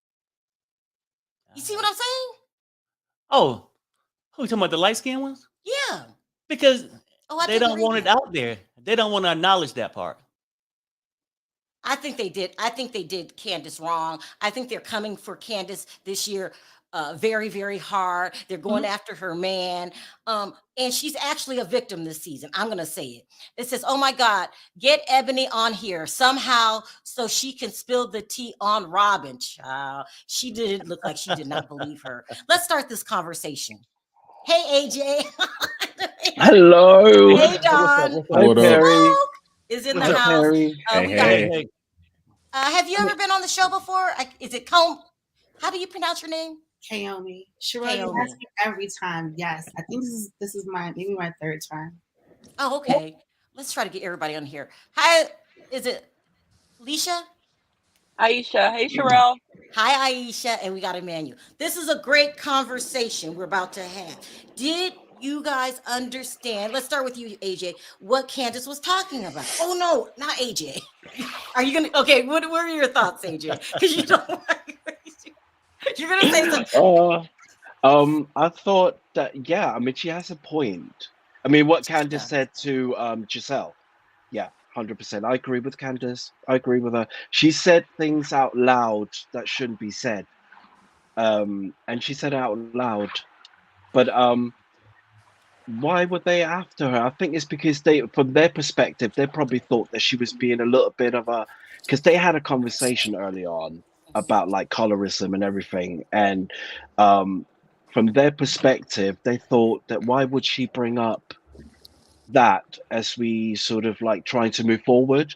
Speaker 2: You see what I'm saying?
Speaker 3: Oh, who you talking about, the light-skinned ones?
Speaker 2: Yeah.
Speaker 3: Because they don't want it out there. They don't want to acknowledge that part.
Speaker 2: I think they did. I think they did Candace wrong. I think they're coming for Candace this year very, very hard. They're going after her man. And she's actually a victim this season. I'm going to say it. It says, oh my God, get Ebony on here somehow so she can spill the tea on Robyn. Child. She didn't look like she did not believe her. Let's start this conversation. Hey, AJ.
Speaker 1: Hello.
Speaker 2: Hey, Don.
Speaker 1: What up?
Speaker 2: Is in the house.
Speaker 1: Hey.
Speaker 2: Have you ever been on the show before? Is it Comb? How do you pronounce your name?
Speaker 4: Kaomi. Sharrell, you ask me every time. Yes, I think this is maybe my third time.
Speaker 2: Oh, okay. Let's try to get everybody on here. Hi, is it Leisha?
Speaker 5: Aisha. Hey, Sharrell.
Speaker 2: Hi, Aisha, and we got Emmanuel. This is a great conversation we're about to have. Did you guys understand? Let's start with you, AJ. What Candace was talking about? Oh no, not AJ. Are you gonna? Okay, what are your thoughts, AJ? Because you don't. You're gonna say something.
Speaker 1: I thought that I mean she has a point. I mean what Candace said to Giselle. Yeah, 100%. I agree with Candace. I agree with her. She said things out loud that shouldn't be said. And she said it out loud. But why were they after her? I think it's because from their perspective, they probably thought that she was being a little bit of because they had a conversation early on about like colorism and everything, and from their perspective, they thought that why would she bring up that as we sort of like trying to move forward,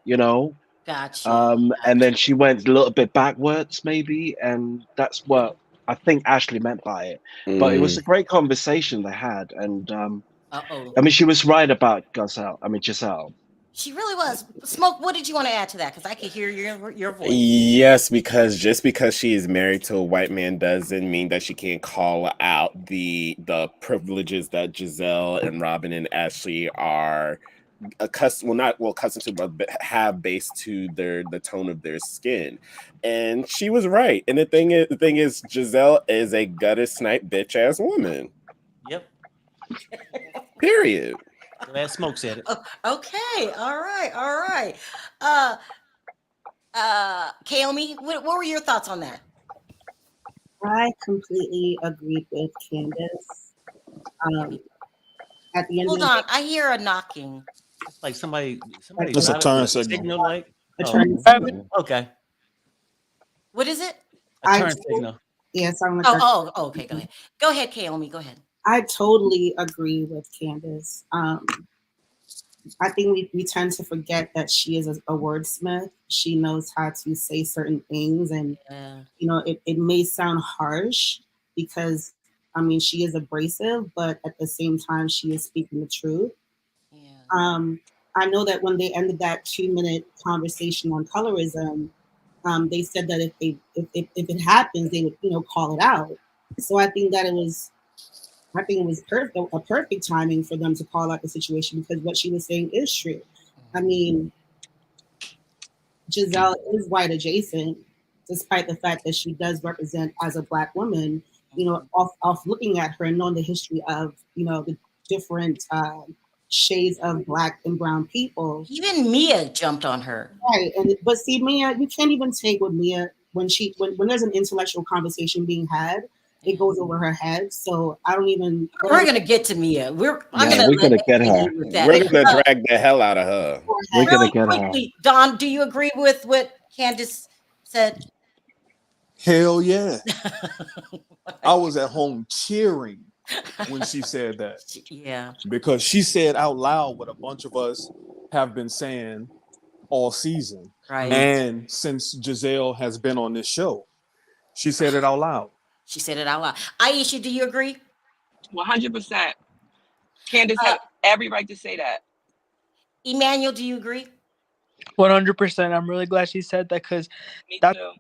Speaker 1: you know?
Speaker 2: Gotcha.
Speaker 1: And then she went a little bit backwards, maybe, and that's what I think Ashley meant by it. But it was a great conversation they had, and I mean, she was right about Giselle.
Speaker 2: She really was. Smoke, what did you want to add to that? Because I could hear your voice.
Speaker 6: Yes, because just because she is married to a white man doesn't mean that she can't call out the privileges that Giselle and Robyn and Ashley are accustomed to, but have based to the tone of their skin. And she was right. And the thing is, Giselle is a gutter snipe bitch ass woman.
Speaker 3: Yep.
Speaker 6: Period.
Speaker 3: Glad Smoke said it.
Speaker 2: Okay. All right. Kaomi, what were your thoughts on that?
Speaker 4: I completely agreed with Candace. At the end
Speaker 2: Hold
Speaker 4: of the
Speaker 2: on, I hear a knocking.
Speaker 3: It's like somebody.
Speaker 7: It's a turn signal.
Speaker 3: Like, okay.
Speaker 2: What is it?
Speaker 3: A turn signal.
Speaker 4: Yes,
Speaker 2: okay. Go ahead, Kaomi. Go ahead.
Speaker 4: I totally agree with Candace. I think we tend to forget that she is a wordsmith. She knows how to say certain things, and it may sound harsh because she is abrasive, but at the same time she is speaking the truth. I know that when they ended that 2-minute conversation on colorism, they said that if it happens, they would call it out. So I think it was a perfect timing for them to call out the situation, because what she was saying is true. Giselle is white adjacent, despite the fact that she does represent as a Black woman. Off looking at her and knowing the history of the different shades of Black and brown people.
Speaker 2: Even Mia jumped on her.
Speaker 4: Right, but see, Mia, you can't even take with Mia when there's an intellectual conversation being had. It goes over her head, so I don't even.
Speaker 2: We're gonna get to Mia. We're gonna
Speaker 1: get her.
Speaker 6: We're gonna drag the hell out of her.
Speaker 1: We're gonna get
Speaker 2: quickly, her. Don, do you agree with what Candace said?
Speaker 7: Hell yeah! I was at home cheering when she said that.
Speaker 2: Yeah,
Speaker 7: because she said out loud what a bunch of us have been saying all season,
Speaker 2: right?
Speaker 7: And since Giselle has been on this show, she said it out loud.
Speaker 2: She said it out loud. Aisha, do you agree?
Speaker 5: 100%. Candace had every right to say that.
Speaker 2: Emmanuel, do you agree?
Speaker 8: 100%. I'm really glad she said that, because that's
Speaker 5: too.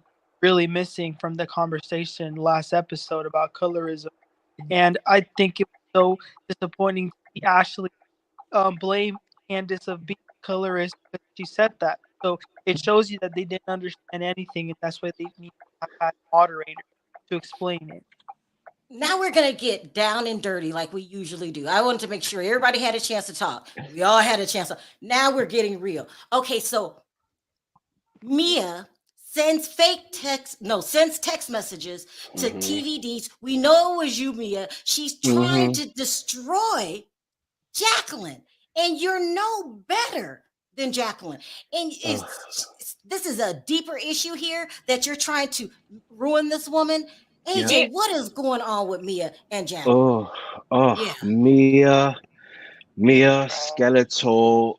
Speaker 8: Really missing from the conversation last episode about colorism. And I think it was so disappointing to see Ashley blame Candace of being colorist because she said that. So it shows you that they didn't understand anything, and that's why they need to have a moderator to explain it.
Speaker 2: Now we're going to get down and dirty like we usually do. I wanted to make sure everybody had a chance to talk. We all had a chance. Now we're getting real. Okay, so Mia sends text messages to TVDs. We know it was you, Mia. She's trying to destroy Jaqueline, and you're no better than Jaqueline. And this is a deeper issue here that you're trying to ruin this woman. AJ, what is going on with Mia and Jaqueline?
Speaker 1: Mia Skeletor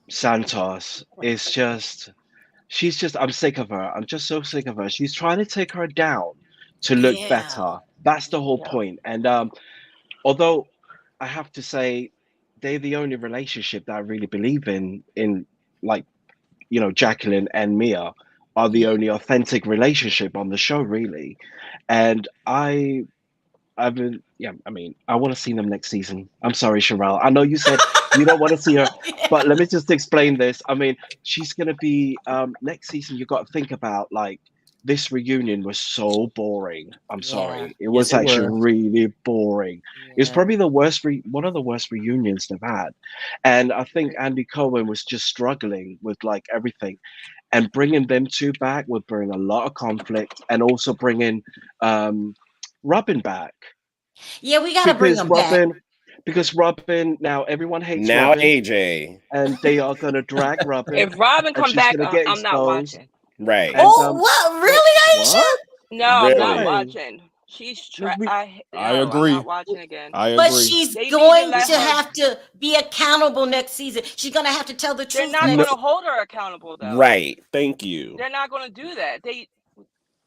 Speaker 1: Santos is I'm sick of her. I'm just so sick of her. She's trying to take her down to look better. That's the whole point. And although I have to say they're the only relationship that I really believe in like, Jaqueline and Mia are the only authentic relationship on the show, really. And I want to see them next season. I'm sorry, Sharrell. I know you said you don't want to see her, but let me just explain this. I mean, she's going to be next season. You got to think about, like, this reunion was so boring. I'm sorry. It was really boring. Yeah. It's probably the worst, one of the worst reunions they've had. And I think Andy Cohen was just struggling with, like, everything. And bringing them two back would bring a lot of conflict, and also bringing Robyn back.
Speaker 2: Yeah, we got to bring them back.
Speaker 1: Because Robyn, now everyone hates
Speaker 6: now
Speaker 1: Robyn.
Speaker 6: AJ.
Speaker 1: And they are going to drag Robyn.
Speaker 5: If Robyn comes back, I'm not watching.
Speaker 6: Right.
Speaker 1: And,
Speaker 2: what? Really, Aisha?
Speaker 1: what?
Speaker 5: No, I'm not
Speaker 6: Really?
Speaker 5: watching. She's
Speaker 7: I
Speaker 5: I'm
Speaker 7: agree.
Speaker 5: not watching again.
Speaker 7: I
Speaker 2: But
Speaker 7: agree.
Speaker 2: she's
Speaker 5: They need to
Speaker 2: going
Speaker 5: let
Speaker 2: to
Speaker 5: her.
Speaker 2: have to be accountable next season. She's going to have to tell the
Speaker 5: They're
Speaker 2: truth.
Speaker 5: not
Speaker 1: No.
Speaker 5: going to hold her accountable though.
Speaker 6: Right. Thank you.
Speaker 5: They're not going to do that.
Speaker 1: They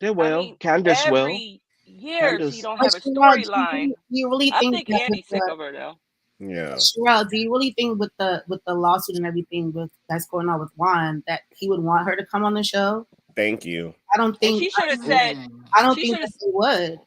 Speaker 5: I
Speaker 1: will.
Speaker 5: mean,
Speaker 1: Candace will.
Speaker 5: every year she
Speaker 1: Candace.
Speaker 5: don't
Speaker 4: But
Speaker 5: have a
Speaker 4: Sharrell,
Speaker 5: storyline.
Speaker 4: do you really
Speaker 5: I
Speaker 4: think
Speaker 5: think
Speaker 4: that with
Speaker 5: Andy's sick
Speaker 4: the
Speaker 5: of her though.
Speaker 6: Yeah.
Speaker 4: Sharrell, do you really think with the lawsuit and everything that's going on with Juan that he would want her to come on the show?
Speaker 6: Thank you.
Speaker 4: I don't
Speaker 5: And
Speaker 4: think.
Speaker 5: she should have said.
Speaker 4: I don't
Speaker 5: She
Speaker 4: think
Speaker 5: should
Speaker 4: that
Speaker 5: have.
Speaker 4: he would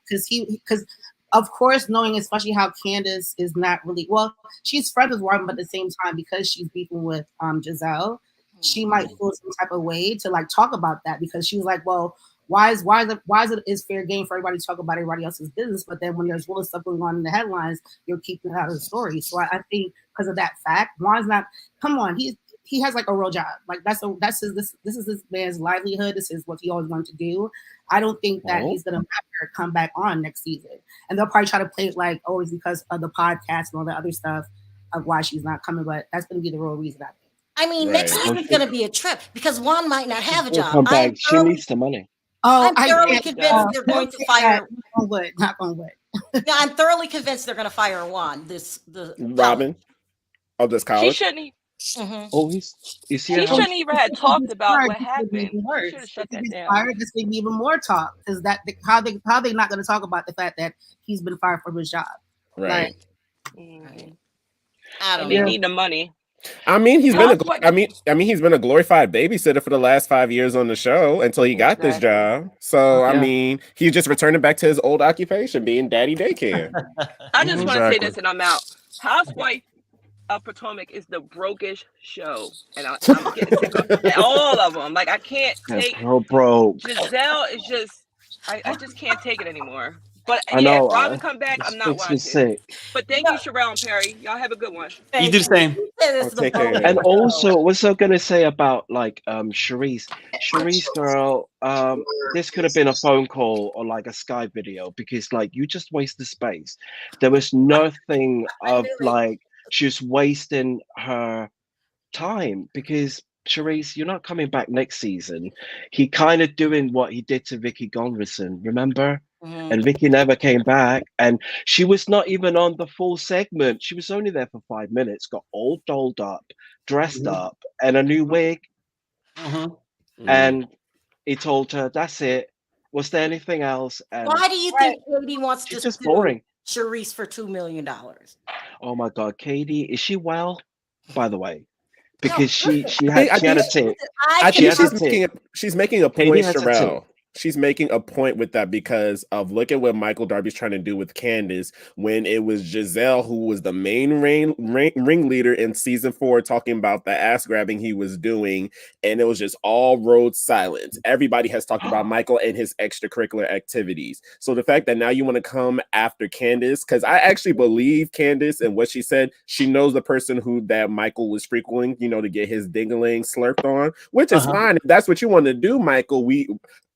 Speaker 4: because of course knowing especially how Candace is not really well, she's friends with Robyn, but at the same time because she's beefing with Giselle, she might feel some type of way to like talk about that because she was like, well, why is it fair game for everybody to talk about everybody else's business, but then when there's little stuff going on in the headlines, you're keeping it out of the story. So I think because of that fact, Juan's not. Come on, he has like a real job. Like this is this man's livelihood. This is what he always wanted to do. I don't think that he's gonna have her come back on next season. And they'll probably try to play it like, oh, it's because of the podcast and all the other stuff of why she's not coming. But that's gonna be the real reason, I think.
Speaker 2: I mean, next
Speaker 6: Right.
Speaker 2: season's going to be a trip because Juan might not have a
Speaker 1: She'll
Speaker 2: job.
Speaker 1: come back. She needs the money.
Speaker 4: Oh,
Speaker 2: I'm thoroughly
Speaker 4: can't-
Speaker 2: convinced they're going to fire.
Speaker 4: Not on wood.
Speaker 2: Yeah, I'm thoroughly convinced they're going to fire Juan.
Speaker 6: Robyn of this
Speaker 5: She
Speaker 6: college.
Speaker 5: shouldn't.
Speaker 1: Oh, is he?
Speaker 5: She shouldn't even have talked about what happened. She
Speaker 4: Worse.
Speaker 5: should have shut
Speaker 4: If he
Speaker 5: that
Speaker 4: gets
Speaker 5: down.
Speaker 4: fired, there's gonna be even more talk because how they not going to talk about the fact that he's been fired from his job.
Speaker 6: Right.
Speaker 5: Mhm.
Speaker 2: I
Speaker 5: And
Speaker 2: don't
Speaker 5: they
Speaker 2: know.
Speaker 5: need the money.
Speaker 6: I mean, he's been
Speaker 5: What-
Speaker 6: he's been a glorified babysitter for the last 5 years on the show until he got this
Speaker 5: Exactly.
Speaker 6: job. So I
Speaker 1: Yeah.
Speaker 6: mean, he's just returning back to his old occupation, being daddy daycare.
Speaker 5: I just want to say
Speaker 7: Exactly.
Speaker 5: this and I'm out. Housewife of Potomac is the brokest show, and I'm getting sick of all of them. Like I can't take.
Speaker 1: So broke.
Speaker 5: Giselle is just. I just can't take it anymore. But
Speaker 1: I
Speaker 5: yeah,
Speaker 1: know.
Speaker 5: if Robyn come back, I'm not
Speaker 1: Makes me
Speaker 5: watching.
Speaker 1: sick.
Speaker 5: But thank you, Sharrell and Perry. Y'all have a good one.
Speaker 3: You do the same.
Speaker 6: I'll take care.
Speaker 1: And also, what's I gonna say about like Charisse? Charisse, girl, this could have been a phone call or like a Skype video because like you just wasted space. There was nothing of like she was wasting her time because Charisse, you're not coming back next season. He kind of doing what he did to Vicky Gonverson, remember? And Vicky never came back, and she was not even on the full segment. She was only there for 5 minutes, got all dolled up, dressed up, and a new wig. And he told her, "That's it. Was there anything else?" And
Speaker 2: Why do you think Katie wants
Speaker 1: she's
Speaker 2: to
Speaker 1: just
Speaker 2: sue
Speaker 1: boring.
Speaker 2: Charisse for $2 million?
Speaker 1: Oh my God, Katie, is she well? By the way, because she
Speaker 6: I
Speaker 1: had a
Speaker 6: think-
Speaker 1: tip.
Speaker 6: I
Speaker 1: She
Speaker 6: think
Speaker 1: has a tip.
Speaker 6: she's making a
Speaker 1: Katie
Speaker 6: point,
Speaker 1: has a
Speaker 6: Sharrell.
Speaker 1: tip.
Speaker 6: She's making a point with that because of look at what Michael Darby's trying to do with Candace when it was Giselle who was the main ringleader in season 4 talking about the ass grabbing he was doing, and it was just all road silence. Everybody has talked about Michael and his extracurricular activities. So the fact that now you want to come after Candace, because I actually believe Candace and what she said, she knows the person that Michael was frequenting, to get his dingling slurped on, which is fine. If that's what you want to do, Michael,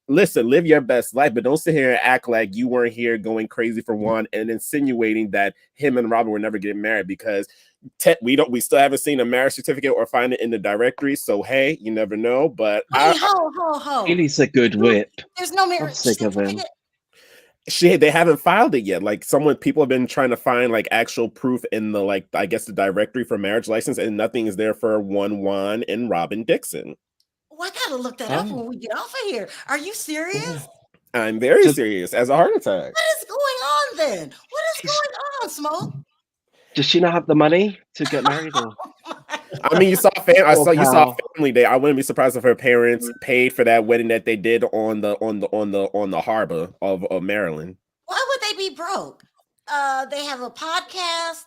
Speaker 6: listen, live your best life, but don't sit here and act like you weren't here going crazy for Juan and insinuating that him and Robyn were never getting married because we still haven't seen a marriage certificate or find it in the directory. So hey, you never know. But
Speaker 2: Ho.
Speaker 1: Katie's a good whip.
Speaker 2: There's no marriage
Speaker 1: I'm sick of him.
Speaker 2: certificate.
Speaker 6: they haven't filed it yet. Like people have been trying to find like actual proof in the I guess the directory for marriage license, and nothing is there for Juan and Robyn Dixon.
Speaker 2: Oh, I gotta look that up when we get off of here. Are you serious?
Speaker 6: I'm very serious. As a heart attack.
Speaker 2: What is going on then? What is going on, Smoke?
Speaker 1: Does she not have the money to get married? Or?
Speaker 6: I mean, you saw you saw
Speaker 1: Pal.
Speaker 6: Family Day. I wouldn't be surprised if her parents paid for that wedding that they did on the harbor of Maryland.
Speaker 2: Why would they be broke? They have a podcast.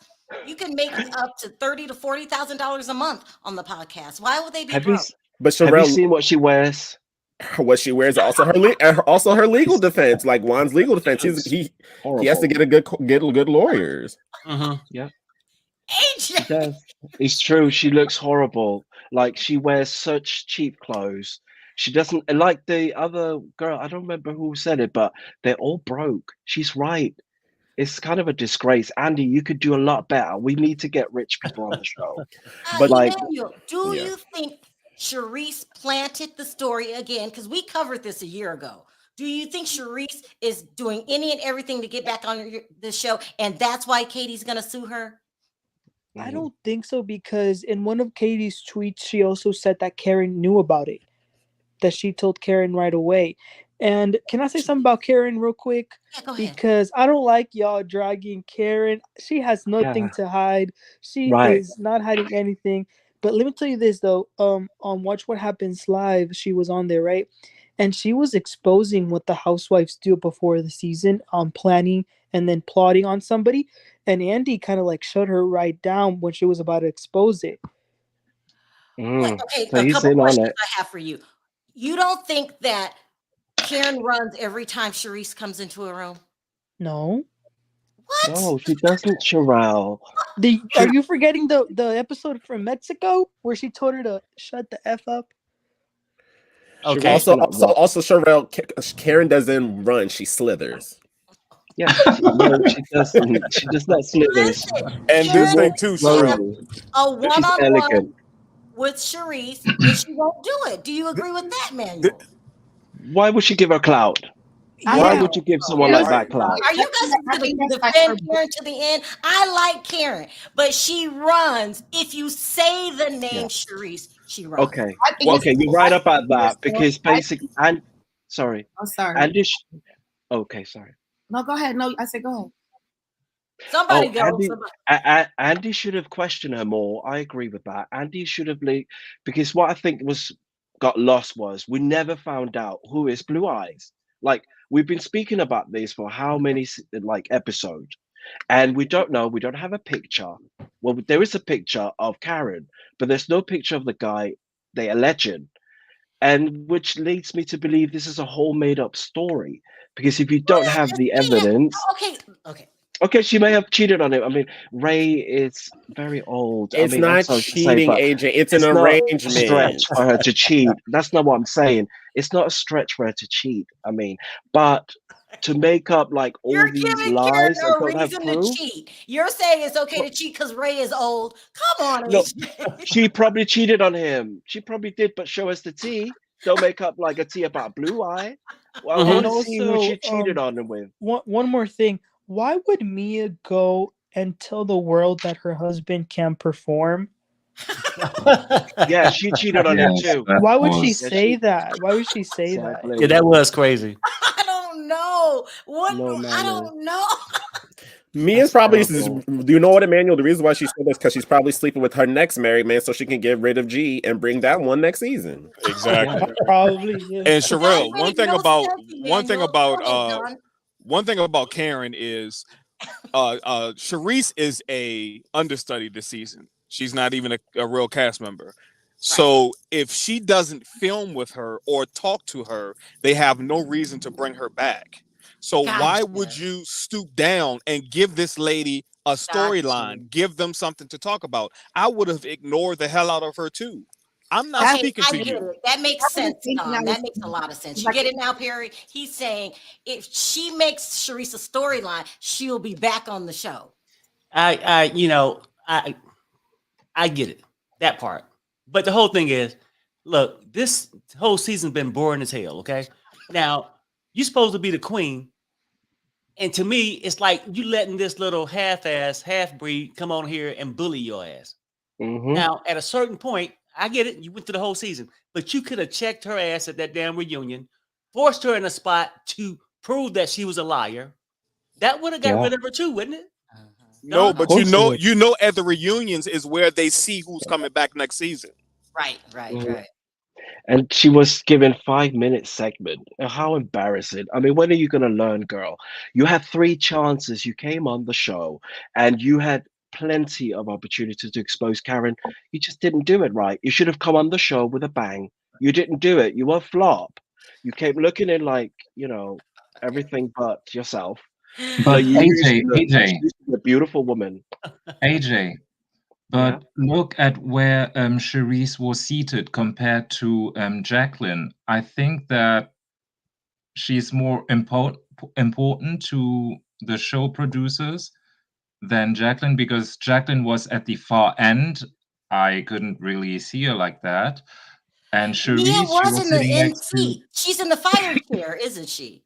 Speaker 2: You can make up to $30,000 to $40,000 a month on the podcast. Why would they be broke?
Speaker 6: But
Speaker 1: Have
Speaker 6: Sharrell,
Speaker 1: you seen what she wears?
Speaker 6: what she wears also her legal defense, like Juan's legal defense. He has to get good lawyers.
Speaker 1: Yeah.
Speaker 2: AJ.
Speaker 1: She does. It's true. She looks horrible. Like she wears such cheap clothes. She doesn't like the other girl. I don't remember who said it, but they're all broke. She's right. It's kind of a disgrace. Andy, you could do a lot better. We need to get rich people on the show.
Speaker 6: But
Speaker 2: Emmanuel, do
Speaker 6: yeah.
Speaker 2: you think Charisse planted the story again? Because we covered this a year ago. Do you think Charisse is doing any and everything to get back on the show, and that's why Katie's gonna sue her?
Speaker 8: I don't think so, because in one of Katie's tweets, she also said that Karen knew about it, that she told Karen right away. And can I say something about Karen real quick?
Speaker 2: Yeah, go ahead.
Speaker 8: Because I don't like y'all dragging Karen. She has nothing to hide. She is not hiding anything. But let me tell you this though. On Watch What Happens Live, she was on there, right? And she was exposing what the housewives do before the season, planning and then plotting on somebody. And Andy kind of like shut her right down when she was about to expose it.
Speaker 2: Okay,
Speaker 1: So
Speaker 2: a
Speaker 1: he's
Speaker 2: couple
Speaker 1: in on
Speaker 2: questions
Speaker 1: it.
Speaker 2: I have for you. You don't think that Karen runs every time Charisse comes into a room?
Speaker 8: No.
Speaker 2: What?
Speaker 1: No, she doesn't, Sharrell.
Speaker 8: Are you forgetting the episode from Mexico where she told her to shut the F up?
Speaker 3: Okay.
Speaker 6: Also, Sharrell, Karen doesn't run; she slithers.
Speaker 1: Yeah, no, she doesn't. She does not slithers.
Speaker 9: And this thing too, Sharrell.
Speaker 2: A one-on-one
Speaker 1: elegant.
Speaker 2: with Charisse, and she won't do it. Do you agree with that, Manuel?
Speaker 1: Why would she give her clout? Why would you give someone like that clout?
Speaker 2: Are you guys going to defend Karen to the end? I like Karen, but she runs. If you say the name Charisse, she runs.
Speaker 1: Okay, you're right about that, because basically, sorry.
Speaker 4: Oh, sorry.
Speaker 1: Okay, sorry.
Speaker 4: No, go ahead. No, I said go ahead.
Speaker 2: Somebody go.
Speaker 1: Andy should have questioned her more. I agree with that. Andy should have, because what I think got lost was we never found out who is Blue Eyes. Like, we've been speaking about this for how many episodes, and we don't know. We don't have a picture. Well, there is a picture of Karen, but there's no picture of the guy they alleged, and which leads me to believe this is a whole made-up story. Because if you don't have the evidence, okay, she may have cheated on him. I mean, Ray is very old.
Speaker 6: It's not cheating, AJ. It's an arrangement.
Speaker 1: Not a stretch for her to cheat. That's not what I'm saying. It's not a stretch for her to cheat. I mean, but to make up all these lies and don't have proof.
Speaker 2: Cheat. You're saying it's okay to cheat because Ray is old. Come on,
Speaker 1: no, she probably cheated on him. She probably did, but show us the tea. Don't make up a tea about Blue Eye. Well, I want to see who she cheated on him with.
Speaker 8: One more thing. Why would Mia go and tell the world that her husband can perform?
Speaker 1: Yeah, she cheated on him too.
Speaker 8: Why would she say that? Why would she say that?
Speaker 3: Yeah, that was crazy.
Speaker 2: I don't know. I don't know.
Speaker 6: Mia's probably, do you know what, Emmanuel? The reason why she said this because she's probably sleeping with her next married man so she can get rid of G and bring that one next season.
Speaker 9: Exactly.
Speaker 8: Probably. Yeah.
Speaker 9: And Sharrell, one thing about Karen is Charisse is a understudy this season. She's not even a real cast member. So if she doesn't film with her or talk to her, they have no reason to bring her back. So why would you stoop down and give this lady a storyline, give them something to talk about? I would have ignored the hell out of her too. I'm not speaking to you.
Speaker 2: That makes sense. That makes a lot of sense. You get it now, Perry? He's saying if she makes Charisse a storyline, she'll be back on the show.
Speaker 3: I get it, that part. But the whole thing is, look, this whole season's been boring as hell, okay? Now, you're supposed to be the queen. And to me, it's like you letting this little half-ass, half-breed come on here and bully your ass.
Speaker 1: Mm-hmm.
Speaker 3: Now, at a certain point, I get it. You went through the whole season. But you could have checked her ass at that damn reunion, forced her in a spot to prove that she was a liar. That would have got rid of her too, wouldn't it?
Speaker 9: No, but you know, at the reunions is where they see who's coming back next season.
Speaker 2: Right.
Speaker 1: And she was given 5-minute segment. How embarrassing. I mean, when are you going to learn, girl? You had 3 chances. You came on the show and you had plenty of opportunity to expose Karen. You just didn't do it right. You should have come on the show with a bang. You didn't do it. You were a flop. You came looking in like, everything but yourself.
Speaker 10: But AJ,
Speaker 1: a beautiful woman.
Speaker 10: AJ, but look at where Charisse was seated compared to Jaqueline. I think that she's more important to the show producers than Jaqueline, because Jaqueline was at the far end. I couldn't really see her like that. And
Speaker 2: Mia
Speaker 10: Charisse, she
Speaker 2: was
Speaker 10: was
Speaker 2: in the
Speaker 10: sitting
Speaker 2: end
Speaker 10: next to.
Speaker 2: seat. She's in the fire chair, isn't she?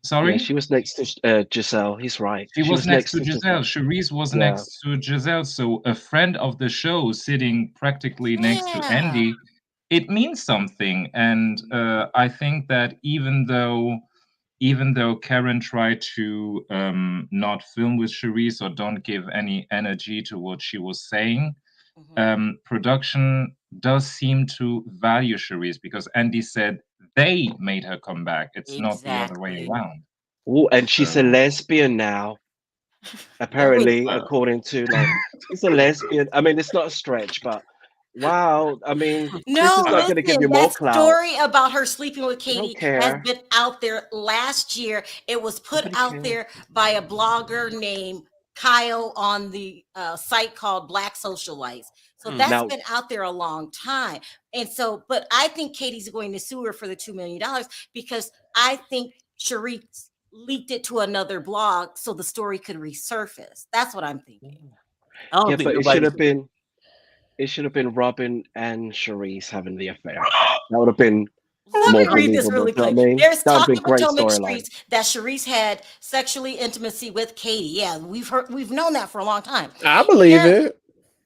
Speaker 10: Sorry?
Speaker 1: Yeah, she was next to Giselle. He's right.
Speaker 10: She was next to
Speaker 1: Giselle.
Speaker 10: Giselle. Charisse was
Speaker 1: Yeah.
Speaker 10: next to Giselle. So a friend of the show sitting practically next to
Speaker 2: Yeah.
Speaker 10: Andy, it means something. And I think that even though Karen tried to not film with Charisse or don't give any energy to what she was saying, production does seem to value Charisse because Andy said they made her come back. It's not the other way
Speaker 2: Exactly.
Speaker 10: around.
Speaker 1: Oh, and she's a
Speaker 10: So-
Speaker 1: lesbian now. Apparently, according to she's a lesbian. I mean, it's not a stretch, but wow. I mean, this
Speaker 2: No,
Speaker 1: is not going to give
Speaker 2: listen,
Speaker 1: you more
Speaker 2: that
Speaker 1: clout.
Speaker 2: story about her sleeping with
Speaker 1: I don't
Speaker 2: Katie has
Speaker 1: care.
Speaker 2: been out there last year. It was put
Speaker 1: Nobody
Speaker 2: out
Speaker 1: cares.
Speaker 2: there by a blogger named Kyle on the site called Black Socialites. So that's
Speaker 1: Now-
Speaker 2: been out there a long time. And so, but I think Katie's going to sue her for the $2 million because I think Charisse leaked it to another blog so the story could resurface. That's what I'm thinking.
Speaker 3: I don't
Speaker 1: Yeah,
Speaker 3: think
Speaker 1: but it
Speaker 3: nobody-
Speaker 1: should have been. It should have been Robyn and Charisse having the affair. That would have been
Speaker 2: Let
Speaker 1: more
Speaker 2: me read this
Speaker 1: believable.
Speaker 2: really
Speaker 1: You know what
Speaker 2: quick.
Speaker 1: I mean?
Speaker 2: There's
Speaker 1: That would
Speaker 2: talk
Speaker 1: be
Speaker 2: in
Speaker 1: a great
Speaker 2: Potomac
Speaker 1: storyline.
Speaker 2: streets that Charisse had sexually intimacy with Katie. Yeah, we've known that for a long time.
Speaker 6: I believe
Speaker 2: Karen-
Speaker 6: it.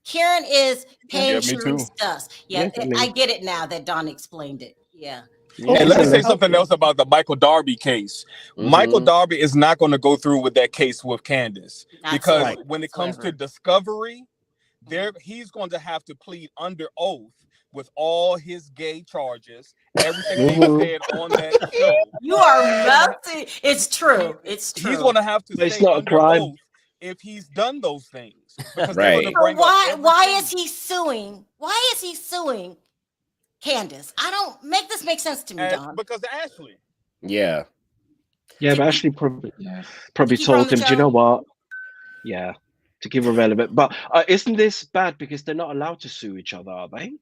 Speaker 2: Karen is paying
Speaker 9: Yeah, me too.
Speaker 2: Charisse dust. Yeah,
Speaker 1: Yeah, I mean-
Speaker 2: I get it now that Don explained it. Yeah.
Speaker 1: Yeah,
Speaker 9: And let me
Speaker 1: she's a
Speaker 9: say
Speaker 1: lesbian.
Speaker 9: something else about the Michael Darby case. Michael
Speaker 6: Mhm.
Speaker 9: Darby is not going to go through with that case with Candace
Speaker 2: Not
Speaker 9: because
Speaker 2: so
Speaker 9: when it comes to
Speaker 2: whatsoever.
Speaker 9: discovery, he's going to have to plead under oath with all his gay charges, everything he
Speaker 1: Mhm.
Speaker 9: said on that show.
Speaker 2: You are melting. It's true. It's true.
Speaker 9: He's going to have to
Speaker 1: But it's
Speaker 9: stay
Speaker 1: not a
Speaker 9: under
Speaker 1: crime.
Speaker 9: oath if he's done those things because
Speaker 6: Right.
Speaker 9: they're going to
Speaker 2: So
Speaker 9: bring
Speaker 2: why
Speaker 9: up
Speaker 2: is he suing? Why is he suing Candace? I don't make this make sense to me, Don.
Speaker 9: because of Ashley.
Speaker 6: Yeah.
Speaker 1: Yeah, but Ashley probably
Speaker 10: Yes.
Speaker 2: keep her on
Speaker 1: told
Speaker 2: the
Speaker 1: him, do you
Speaker 2: show?
Speaker 1: know what? Yeah, to give her relevant. But isn't this bad because they're not allowed to sue each other, are they?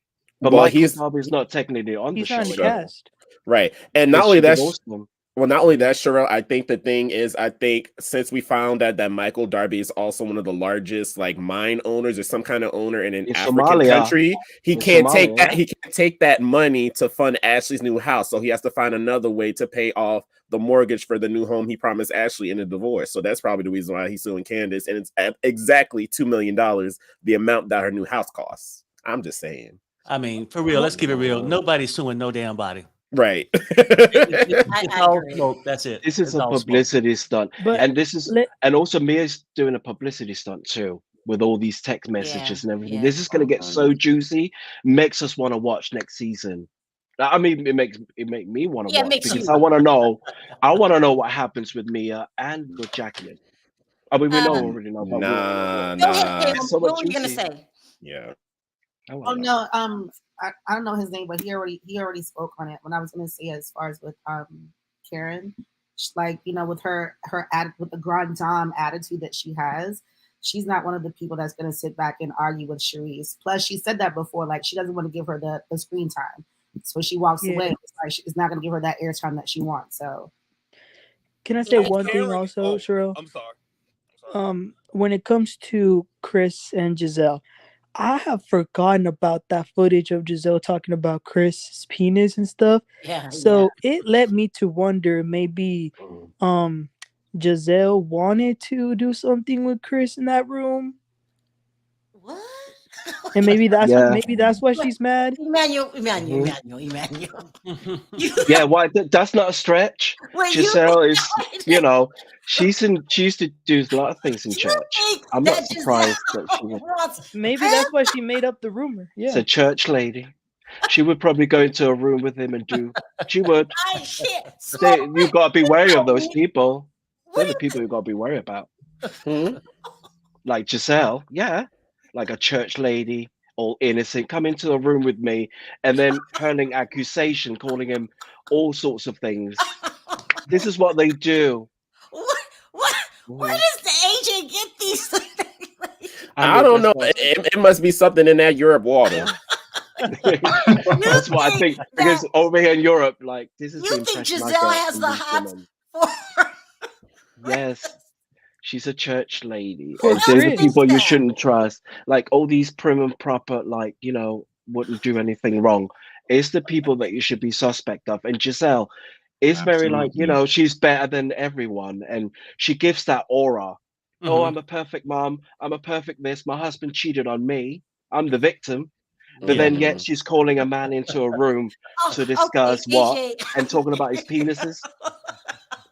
Speaker 1: But
Speaker 6: Well,
Speaker 1: Michael Darby's not technically on
Speaker 8: He's
Speaker 1: the
Speaker 8: not
Speaker 1: show
Speaker 8: in the
Speaker 1: anymore.
Speaker 8: cast.
Speaker 6: Right. And not
Speaker 1: Because
Speaker 6: only
Speaker 1: she
Speaker 6: that,
Speaker 1: divorced him.
Speaker 6: well, not only that, Sharrell, I think the thing is, I think since we found out that Michael Darby is also one of the largest like mine owners or some kind of owner in an
Speaker 1: In
Speaker 6: African
Speaker 1: Somalia.
Speaker 6: country, he
Speaker 1: In
Speaker 6: can't take
Speaker 1: Somalia,
Speaker 6: that.
Speaker 1: yeah.
Speaker 6: He can't take that money to fund Ashley's new house, so he has to find another way to pay off the mortgage for the new home he promised Ashley in a divorce. So that's probably the reason why he's suing Candace, and it's at exactly $2 million, the amount that her new house costs. I'm just saying.
Speaker 3: I mean, for real, let's keep it real. Nobody's suing no damn body.
Speaker 6: Right.
Speaker 3: It's
Speaker 2: I
Speaker 3: all
Speaker 2: agree.
Speaker 3: smoke. That's it.
Speaker 1: This is
Speaker 3: It's
Speaker 1: a
Speaker 3: all smoke.
Speaker 1: publicity stunt.
Speaker 8: But
Speaker 1: And this is
Speaker 8: let-
Speaker 1: and also Mia's doing a publicity stunt too with all these text messages and everything.
Speaker 2: yeah.
Speaker 1: This is gonna get so juicy, makes us want to watch next season. I mean, it make me want to
Speaker 2: Yeah, it
Speaker 1: watch
Speaker 2: makes
Speaker 1: because
Speaker 2: you.
Speaker 1: I want to know what happens with Mia and with Jaqueline. I mean, we already know, but
Speaker 6: Nah,
Speaker 2: Go ahead,
Speaker 6: nah.
Speaker 2: Caleb.
Speaker 1: So
Speaker 2: What
Speaker 1: much
Speaker 2: were you gonna
Speaker 1: juicy.
Speaker 2: say?
Speaker 6: Yeah.
Speaker 1: I wanna
Speaker 4: Oh
Speaker 1: know.
Speaker 4: no, I don't know his name, but he already spoke on it. When I was gonna say as far as with Karen, like with her with the grand dame attitude that she has, she's not one of the people that's gonna sit back and argue with Charisse. Plus, she said that before, like she doesn't want to give her the screen time, so she walks
Speaker 8: Yeah.
Speaker 4: away. It's like she's not gonna give her that airtime that she wants. So
Speaker 8: Can I say
Speaker 9: And
Speaker 8: one thing
Speaker 9: Karen-
Speaker 8: also,
Speaker 9: oh,
Speaker 8: Sharrell?
Speaker 9: I'm sorry.
Speaker 8: When it comes to Chris and Giselle, I have forgotten about that footage of Giselle talking about Chris's penis and stuff.
Speaker 2: Yeah.
Speaker 8: So it led me to wonder maybe Giselle wanted to do something with Chris in that room.
Speaker 2: What?
Speaker 8: And maybe that's
Speaker 1: Yeah.
Speaker 8: why she's mad.
Speaker 2: Emmanuel.
Speaker 1: Yeah, why? That's not a stretch.
Speaker 2: Wait,
Speaker 1: Giselle is, she used to do a lot of things in church. I'm not surprised that she would.
Speaker 8: Maybe that's why she made up the rumor.
Speaker 1: It's
Speaker 8: Yeah.
Speaker 1: a church lady. She would probably go into a room with him and do. She would. You've got to be wary of those people. They're the people you've got to be worried about. Like Giselle, yeah, like a church lady, all innocent, come into a room with me, and then hurling accusation, calling him all sorts of things. This is what they do.
Speaker 2: Where does the agent get these things?
Speaker 6: I don't know. It must be something in that Europe water.
Speaker 1: That's what I think. Because over here in Europe, like this is.
Speaker 2: You think Giselle has the hots for?
Speaker 1: Yes, she's a church lady.
Speaker 8: For
Speaker 1: And they're the
Speaker 8: Chris.
Speaker 1: people you shouldn't trust. Like all these prim and proper, like wouldn't do anything wrong. is the people that you should be suspect of. And Giselle is very like, you
Speaker 10: Absolutely.
Speaker 1: know, she's better than everyone, and she gives that aura. Oh,
Speaker 3: Mhm.
Speaker 1: I'm a perfect mom. I'm a perfect this. My husband cheated on me. I'm the victim. But
Speaker 3: Yeah.
Speaker 1: then yet she's calling a man into a room to
Speaker 2: Oh, okay,
Speaker 1: discuss what
Speaker 2: AJ.
Speaker 1: and talking about his penises.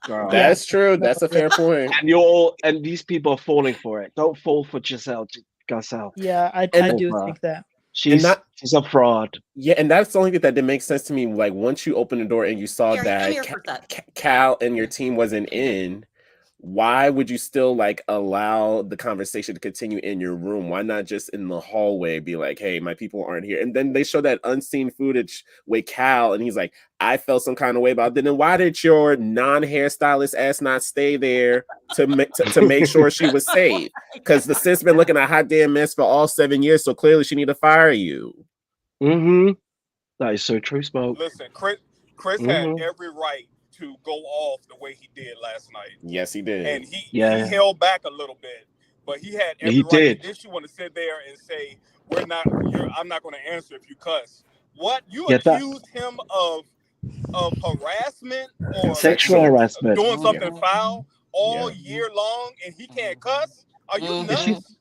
Speaker 1: Girl.
Speaker 8: Yeah.
Speaker 6: That's true. That's a fair point.
Speaker 1: And you're all, and these people are falling for it. Don't fall for Giselle.
Speaker 8: Yeah, I
Speaker 6: And
Speaker 8: do
Speaker 1: Over.
Speaker 8: think that.
Speaker 6: and
Speaker 1: She's a fraud.
Speaker 6: Yeah, and that's the only thing that didn't make sense to me. Like once you open the door and you saw
Speaker 2: Here, come
Speaker 6: that
Speaker 2: here for that.
Speaker 6: Cal and your team wasn't in, why would you still like allow the conversation to continue in your room? Why not just in the hallway be like, hey, my people aren't here? And then they show that unseen footage with Cal, and he's like, I felt some kind of way about it. Then why did your non-hairstylist ass not stay there to make sure she was safe? Because the sis been looking a hot damn mess for all 7 years, so clearly she need to fire you.
Speaker 1: Mm-hmm. That is so true, Smoke.
Speaker 9: Listen, Chris had every right to go off the way he did last night.
Speaker 6: Yes, he did.
Speaker 9: And he held back a little bit, but he had every
Speaker 1: He
Speaker 9: right.
Speaker 1: did.
Speaker 9: And then she want to sit there and say, I'm not going to answer if you cuss. What? You accused him of harassment or
Speaker 1: sexual harassment,
Speaker 9: doing something foul all year long, and he can't cuss? Are you nuts?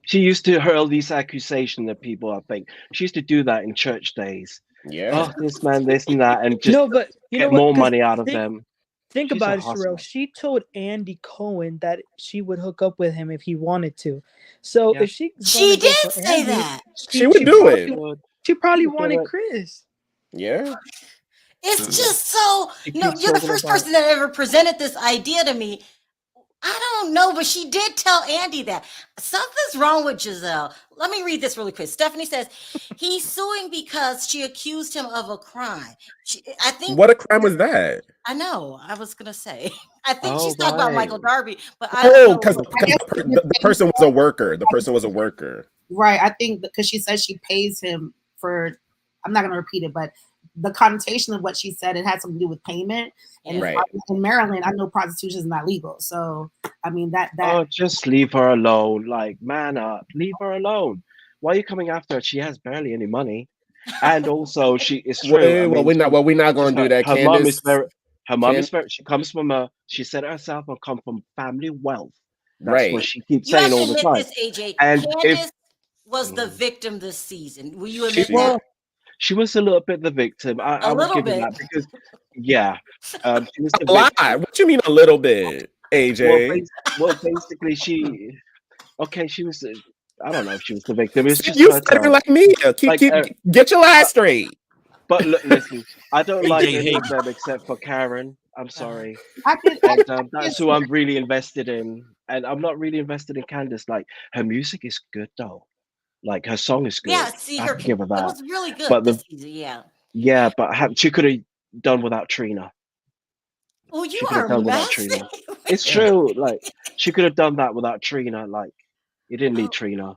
Speaker 1: She used to hurl these accusations at people, I think. She used to do that in church days.
Speaker 6: Yeah.
Speaker 1: Oh, this man, this and that, and just
Speaker 8: No, but you
Speaker 1: get
Speaker 8: know what?
Speaker 1: more
Speaker 8: 'Cause
Speaker 1: money out of them.
Speaker 8: Think
Speaker 1: She's
Speaker 8: about
Speaker 1: a
Speaker 8: it, Sharrell.
Speaker 1: hustler.
Speaker 8: She told Andy Cohen that she would hook up with him if he wanted to. So if she's
Speaker 2: She
Speaker 8: gonna go
Speaker 2: did
Speaker 8: for
Speaker 2: say
Speaker 8: Andy,
Speaker 2: that.
Speaker 6: She would do it.
Speaker 8: She probably
Speaker 1: would do
Speaker 8: wanted
Speaker 1: it.
Speaker 8: Chris.
Speaker 6: Yeah.
Speaker 2: It's just so no.
Speaker 1: keeps
Speaker 2: You're the
Speaker 1: talking
Speaker 2: first
Speaker 1: about-
Speaker 2: person that ever presented this idea to me. I don't know, but she did tell Andy that something's wrong with Giselle. Let me read this really quick. Stephanie says he's suing because she accused him of a crime. I think.
Speaker 6: What a crime was that?
Speaker 2: I know. I was gonna say. I think
Speaker 1: Oh,
Speaker 2: she's talking about
Speaker 1: right.
Speaker 2: Michael Darby, but I don't know.
Speaker 6: Because the person was a worker. The person was a worker.
Speaker 4: Right. I think because she said she pays him for, I'm not going to repeat it, but the connotation of what she said, it had something to do with payment. And
Speaker 6: Right.
Speaker 4: in Maryland, I know prostitution is not legal. So, I mean, that.
Speaker 1: Oh, just leave her alone. Like, man up. Leave her alone. Why are you coming after her? She has barely any money. And also, it's true.
Speaker 6: Well, we're not going to do that.
Speaker 1: Her
Speaker 6: Candace,
Speaker 1: mom is very. Her mom is very. She comes from she said it herself, I come from family wealth. That's what she keeps
Speaker 2: You have
Speaker 1: saying
Speaker 2: to
Speaker 1: all the
Speaker 2: admit
Speaker 1: time.
Speaker 2: this, AJ.
Speaker 1: And
Speaker 2: Candace was the victim this season. Will you admit
Speaker 1: well,
Speaker 2: that?
Speaker 1: she was a little bit the victim. I would give her that because, she was the
Speaker 6: a lot.
Speaker 1: victim.
Speaker 6: What you mean a little bit, AJ?
Speaker 1: Well, basically, she was. I don't know if she was the victim. It's just
Speaker 6: You
Speaker 1: her
Speaker 6: started
Speaker 1: turn.
Speaker 6: like me. Get your lies straight.
Speaker 1: But listen, I don't like
Speaker 3: AJ
Speaker 1: any of
Speaker 3: hates.
Speaker 1: them except for Karen. I'm sorry.
Speaker 4: And
Speaker 1: That's who I'm really invested in. And I'm not really invested in Candace. Like, her music is good, though. Like, her song is good.
Speaker 2: Yeah, see,
Speaker 1: I can give her
Speaker 2: it
Speaker 1: that.
Speaker 2: was really good
Speaker 1: But
Speaker 2: this season. Yeah.
Speaker 1: Yeah, but she could have done without Trina.
Speaker 2: Oh, you
Speaker 1: She could have
Speaker 2: are
Speaker 1: done without
Speaker 2: messy.
Speaker 1: Trina. It's true. Like, she could have done that without Trina. Like, you didn't need Trina.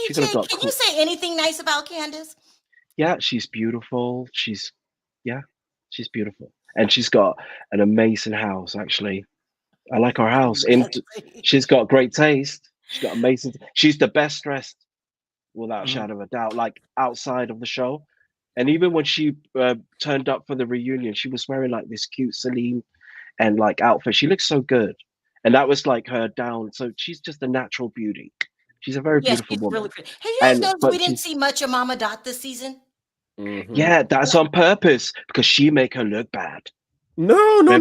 Speaker 1: She could have
Speaker 2: AJ,
Speaker 1: got
Speaker 2: can
Speaker 1: cool.
Speaker 2: you say anything nice about Candace?
Speaker 1: Yeah, she's beautiful. She's beautiful. And she's got an amazing house, actually. I like her house. She's got great taste. She's got amazing. She's the best dressed, without a shadow of a doubt, like outside of the show. And even when she turned up for the reunion, she was wearing like this cute Celine and like outfit. She looks so good. And that was like her down. So she's just a natural beauty. She's a very beautiful
Speaker 2: she's
Speaker 1: woman.
Speaker 2: really pretty. Have you guys noticed
Speaker 1: but
Speaker 2: we didn't see much of Mama Dot this season?
Speaker 1: Yeah, that's on purpose because she make her look bad.
Speaker 6: No.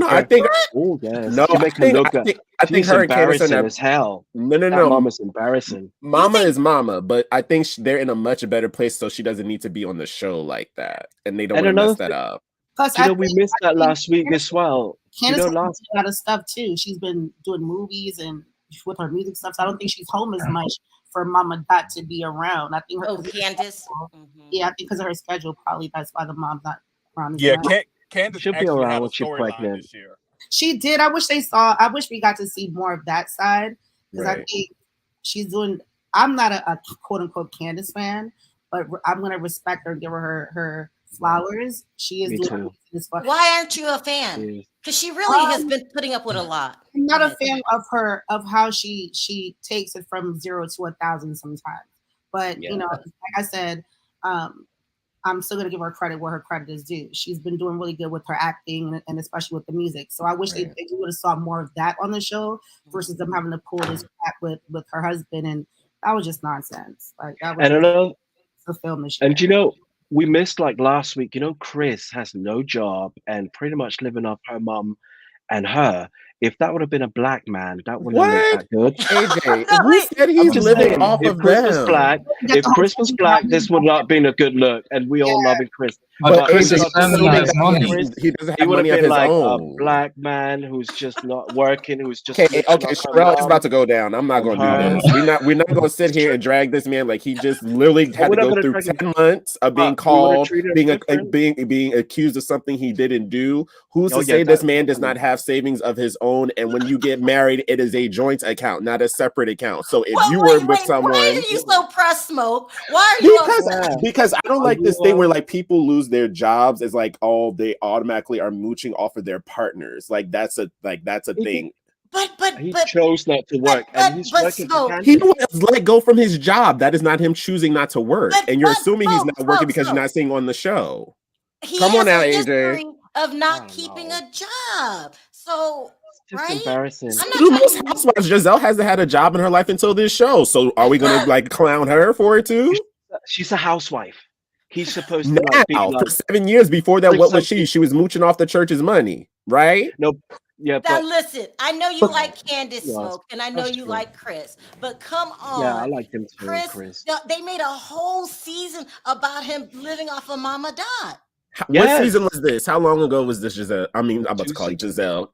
Speaker 6: I think.
Speaker 1: Oh yes.
Speaker 6: No,
Speaker 1: She make her look bad.
Speaker 6: I think her and Candace
Speaker 1: embarrassing as hell.
Speaker 6: No.
Speaker 1: Mama's embarrassing.
Speaker 6: Mama is Mama, but I think they're in a much better place, so she doesn't need to be on the show like that, and they don't want to mess that up.
Speaker 4: Plus,
Speaker 1: we missed that last week as well.
Speaker 4: Candace has done a lot of stuff too. She's been doing movies and with her music stuff. So I don't think she's home as much for Mama Dot to be around. I think
Speaker 2: Candace.
Speaker 4: Yeah, I think because of her schedule, probably that's why the mom's not around.
Speaker 9: Yeah, Candace
Speaker 1: should be around when she's pregnant.
Speaker 9: this year.
Speaker 4: She did. I wish we got to see more of that side because I think she's doing. I'm not a quote unquote Candace fan, but I'm gonna respect her and give her flowers. She is doing this.
Speaker 2: Why aren't you a fan? Because she really has been putting up with a lot.
Speaker 4: I'm not a fan of how she takes it from 0 to 1,000 sometimes. But you know, like I said, I'm I'm still gonna give her credit where her credit is due. She's been doing really good with her acting and especially with the music. So I wish they would have saw more of that on the show versus them having to pull this crap with her husband, and that was just nonsense. Like that was just to film this.
Speaker 1: And we missed like last week. Chris has no job and pretty much living off her mom and her. If that would have been a black man, that wouldn't have looked that good.
Speaker 6: AJ, who said he's living off of
Speaker 1: Chris
Speaker 6: them?
Speaker 1: was black, if Chris was black, this would not have been a good look, and we all loving Chris.
Speaker 10: But
Speaker 1: Chris
Speaker 10: Chris
Speaker 1: is
Speaker 10: has money.
Speaker 6: He doesn't
Speaker 1: he
Speaker 6: have
Speaker 1: would have
Speaker 6: money of
Speaker 1: been
Speaker 6: his
Speaker 1: like
Speaker 6: own.
Speaker 1: a black man who's just not working, who's just
Speaker 6: Okay, Sharrell is about to go down. I'm not going to do this. We're not going to sit here and drag this man like he just literally had to go through 10 months of being called, being accused of something he didn't do. Who's to say this man does not have savings of his own? And when you get married, it is a joint account, not a separate account. So if you were with someone,
Speaker 2: why are you so press smoke? Why are you
Speaker 6: because I don't like this thing where like people lose their jobs as like, oh, they automatically are mooching off of their partners. Like that's a thing.
Speaker 2: But
Speaker 1: he chose not to work, and he's working.
Speaker 6: He was let go from his job. That is not him choosing not to work, and you're assuming he's not working because you're not seeing on the show. Come on now, AJ.
Speaker 2: Of not keeping a job, so
Speaker 1: it's embarrassing.
Speaker 6: Most housewives, Giselle hasn't had a job in her life until this show. So are we gonna like clown her for it too?
Speaker 1: She's a housewife. He's supposed to
Speaker 6: be like, for 7 years before that. What was she? She was mooching off the church's money, right?
Speaker 1: No. Yeah,
Speaker 2: now listen, I know you like Candace Smoke, and I know you like Chris, but come on.
Speaker 1: Yeah, I like him too, Chris.
Speaker 2: They made a whole season about him living off of Mama Dot.
Speaker 6: What season was this? How long ago was this, Giselle? I mean, I'm about to call you Giselle.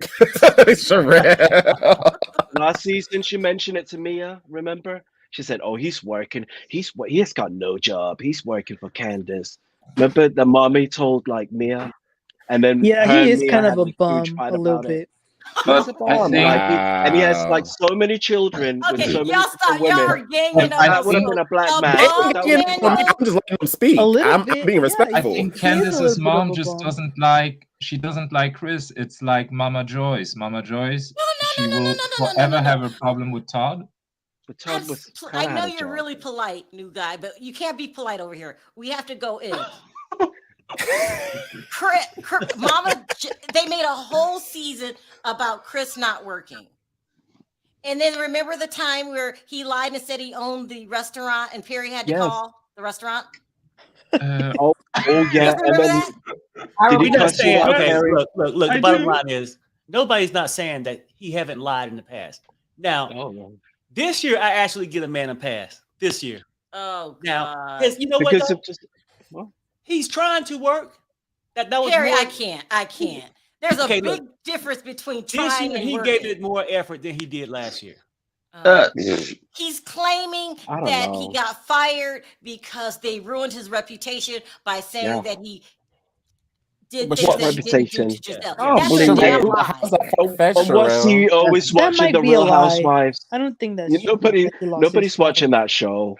Speaker 6: Sharrell.
Speaker 1: Last season, she mentioned it to Mia. Remember? She said, "Oh, he's working. He has got no job. He's working for Candace." Remember the mommy told like Mia, and then
Speaker 8: he is kind of a bum a little bit.
Speaker 1: He's a bum, and he has like so many children with so many women. That would have been a black man.
Speaker 6: I'm just letting him speak. I'm being respectful.
Speaker 10: I think Candace's mom just doesn't like. She doesn't like Chris. It's like Mama Joyce. Mama Joyce. She will forever have a problem with Todd.
Speaker 1: But Todd was
Speaker 2: I know you're really polite, new guy, but you can't be polite over here. We have to go in. Mama, they made a whole season about Chris not working. And then remember the time where he lied and said he owned the restaurant and Perry had to call the restaurant?
Speaker 1: Yeah.
Speaker 3: We're not saying, look, the bottom line is nobody's not saying that he haven't lied in the past. Now, this year I actually get a man a pass. This year.
Speaker 2: Oh,
Speaker 3: now, because you know what? He's trying to work. That was
Speaker 2: Perry,
Speaker 3: more...
Speaker 2: I can't. There's a big difference between trying and
Speaker 3: he
Speaker 2: working.
Speaker 3: gave it more effort than he did last year.
Speaker 2: He's claiming that he got fired because they ruined his reputation by saying that he did things that he didn't do to Giselle. That's a damn lie.
Speaker 1: What's he always watching the Real Housewives?
Speaker 8: I don't think that's
Speaker 1: nobody's watching that show.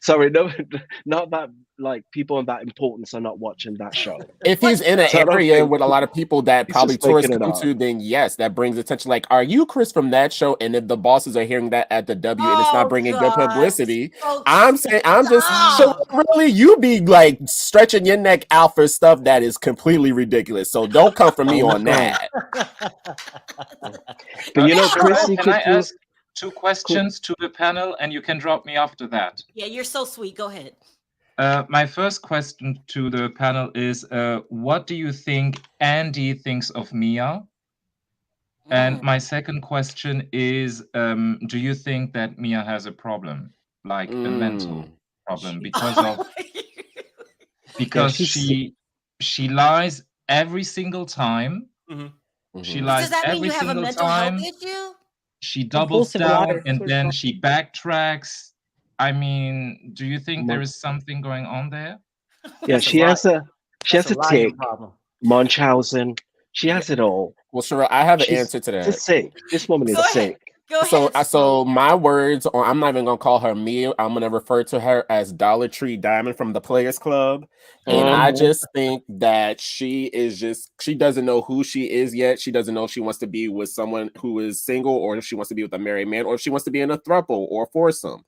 Speaker 1: Sorry, not that like people of that importance are not watching that show.
Speaker 6: If he's in an area with a lot of people that probably tourists come to, then yes, that brings attention. Like, are you Chris from that show? And if the bosses are hearing that at the W and it's not bringing good publicity, I'm saying, so really, you be like stretching your neck out for stuff that is completely ridiculous. So don't come for me on that.
Speaker 10: But Chris, can I ask 2 questions to the panel, and you can drop me after that?
Speaker 2: Yeah, you're so sweet. Go ahead.
Speaker 10: My first question to the panel is, what do you think Andy thinks of Mia? And my second question is, do you think that Mia has a problem, like a mental problem, because she lies every single time. She lies every single time. She doubles down and then she backtracks. I mean, do you think there is something going on there?
Speaker 1: Yeah, she has a tick. Munchausen. She has it all.
Speaker 6: Well, Sharrell, I have an answer to that.
Speaker 1: She's sick. This woman is sick.
Speaker 2: Go ahead.
Speaker 6: So my words on, I'm not even gonna call her Mia. I'm gonna refer to her as Dollar Tree Diamond from the Players Club. And I just think that she doesn't know who she is yet. She doesn't know if she wants to be with someone who is single, or if she wants to be with a married man, or if she wants to be in a throuple or foursome.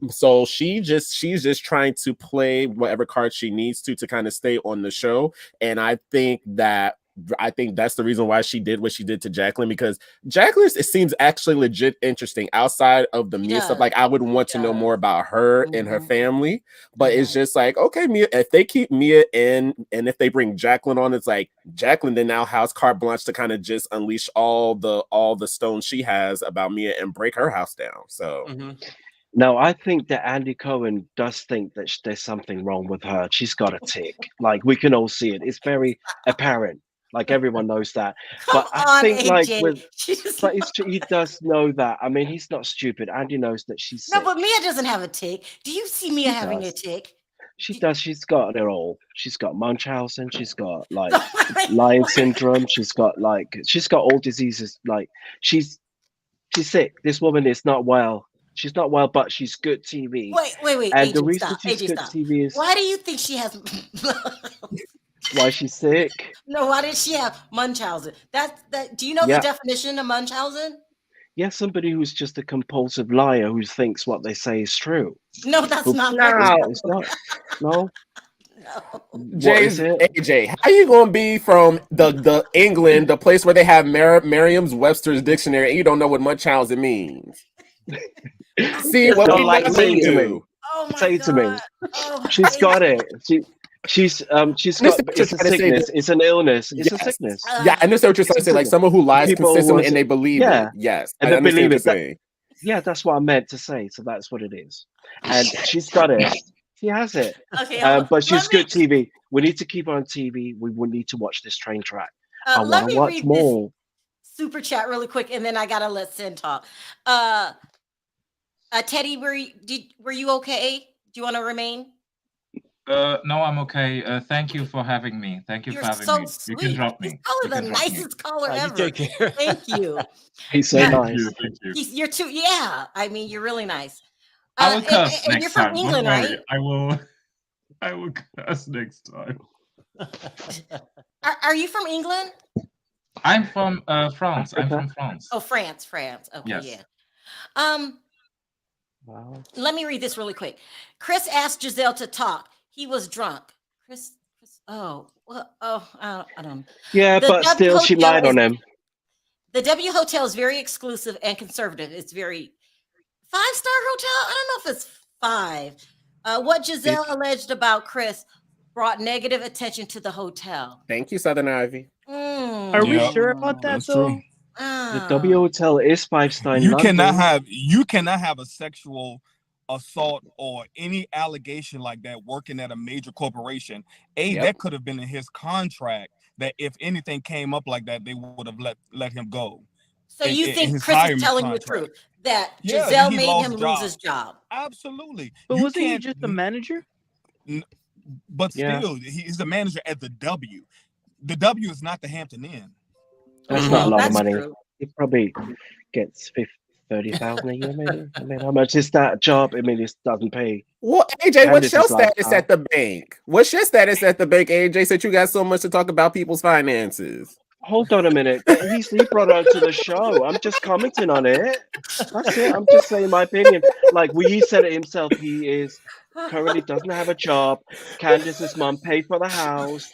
Speaker 6: So she's just trying to play whatever card she needs to kind of stay on the show. And I think that's the reason why she did what she did to Jaqueline, because Jaqueline, it seems actually legit interesting outside of the Mia stuff. Like, I would want to know more about her and her family, but it's just like, okay, Mia, if they keep Mia in, and if they bring Jaqueline on, it's like Jaqueline then now has carte blanche to kind of just unleash all the stones she has about Mia and break her house down. So
Speaker 1: No, I think that Andy Cohen does think that there's something wrong with her. She's got a tick. Like, we can all see it. It's very apparent. Like, everyone knows that. But I think, like, he does know that. I mean, he's not stupid. Andy knows that she's sick.
Speaker 2: No, but Mia doesn't have a tick. Do you see Mia having a tick?
Speaker 1: She does. She's got it all. She's got Munchausen. She's got, like, Lyme syndrome. She's got all diseases. Like, she's sick. This woman is not well. She's not well, but she's good TV.
Speaker 2: Wait.
Speaker 1: And
Speaker 2: AJ,
Speaker 1: the reason
Speaker 2: stop.
Speaker 1: she's
Speaker 2: AJ,
Speaker 1: good
Speaker 2: stop.
Speaker 1: TV is
Speaker 2: why do you think she has?
Speaker 1: why she's sick.
Speaker 2: No, why did she have Munchausen? Do you know the definition of Munchausen?
Speaker 1: Yeah, somebody who's just a compulsive liar who thinks what they say is true.
Speaker 2: No, that's not.
Speaker 1: No, it's not. No.
Speaker 6: AJ, how you gonna be from the England, the place where they have Merriam-Webster's dictionary, and you don't know what Munchausen means? See what we like to do.
Speaker 1: Say it to me. She's got it. She's got. It's a sickness. It's an illness. It's a sickness.
Speaker 6: Yeah, I understand what you're trying to say. Like someone who lies consistently and they believe it. Yes,
Speaker 1: and they believe it. Yeah, that's what I meant to say. So that's what it is. And she's got it. She has it.
Speaker 2: Okay,
Speaker 1: but she's good TV. We need to keep her on TV. We will need to watch this train track. I want to watch more.
Speaker 2: Super chat really quick, and then I gotta let Sin talk. Teddy, were you okay? Do you want to remain?
Speaker 10: No, I'm okay. Thank you for having me. Thank you for having me.
Speaker 2: Sweet.
Speaker 10: You can drop me.
Speaker 2: He's probably the nicest caller ever.
Speaker 3: You take care.
Speaker 2: Thank you.
Speaker 1: He's so nice.
Speaker 10: Thank you.
Speaker 2: You're too. Yeah, I mean, you're really nice.
Speaker 10: I will curse
Speaker 2: and
Speaker 10: next
Speaker 2: you're from
Speaker 10: time.
Speaker 2: England,
Speaker 10: Don't worry.
Speaker 2: right?
Speaker 10: I will curse next time.
Speaker 2: Are you from England?
Speaker 10: I'm from France. I'm from France.
Speaker 2: Oh, France. Okay,
Speaker 10: yes.
Speaker 2: Yeah. Let me read this really quick. Chris asked Giselle to talk. He was drunk. Chris. I don't know.
Speaker 1: Yeah, but still, she lied on him.
Speaker 2: The W Hotel is very exclusive and conservative. It's very 5-star hotel. I don't know if it's 5. What Giselle alleged about Chris brought negative attention to the hotel.
Speaker 6: Thank you, Southern Ivy.
Speaker 8: Are we sure about that though?
Speaker 1: The W Hotel is 5-star.
Speaker 9: You cannot have a sexual assault or any allegation like that working at a major corporation. That could have been in his contract, that if anything came up like that, they would have let him go.
Speaker 2: So you think Chris is telling the truth that Giselle made him lose his job?
Speaker 9: Absolutely.
Speaker 8: But wasn't he just the manager?
Speaker 9: But still, he's the manager at the W. The W is not the Hampton Inn.
Speaker 1: That's not a lot of money. True. He probably gets 30,000 a year, maybe. I mean, how much is that job? I mean, it doesn't pay.
Speaker 6: Well, AJ, what's your status at the bank? What's your status at the bank, AJ? Since you got so much to talk about people's finances.
Speaker 1: Hold on a minute. He brought her to the show. I'm just commenting on it. That's it. I'm just saying my opinion. Like, he said it himself. He currently doesn't have a job. Candace's mom paid for the house.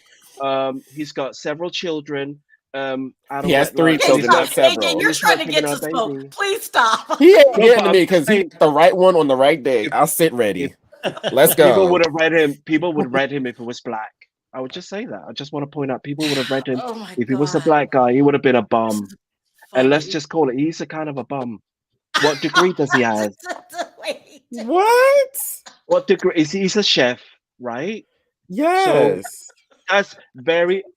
Speaker 1: He's got several children.
Speaker 6: He has 3 children, not several.
Speaker 2: You're trying to get to smoke. Please stop.
Speaker 6: He ain't getting to me because he's the right one on the right day. I'll sit ready. Let's go.
Speaker 1: People would have read him. People would have read him if it was black. I would just say that. I just want to point out people would have read him. If he was a black guy, he would have been a bum. And let's just call it, he's a kind of a bum. What degree does he have? What degree? He's a chef, right?
Speaker 6: Yes.
Speaker 1: So that's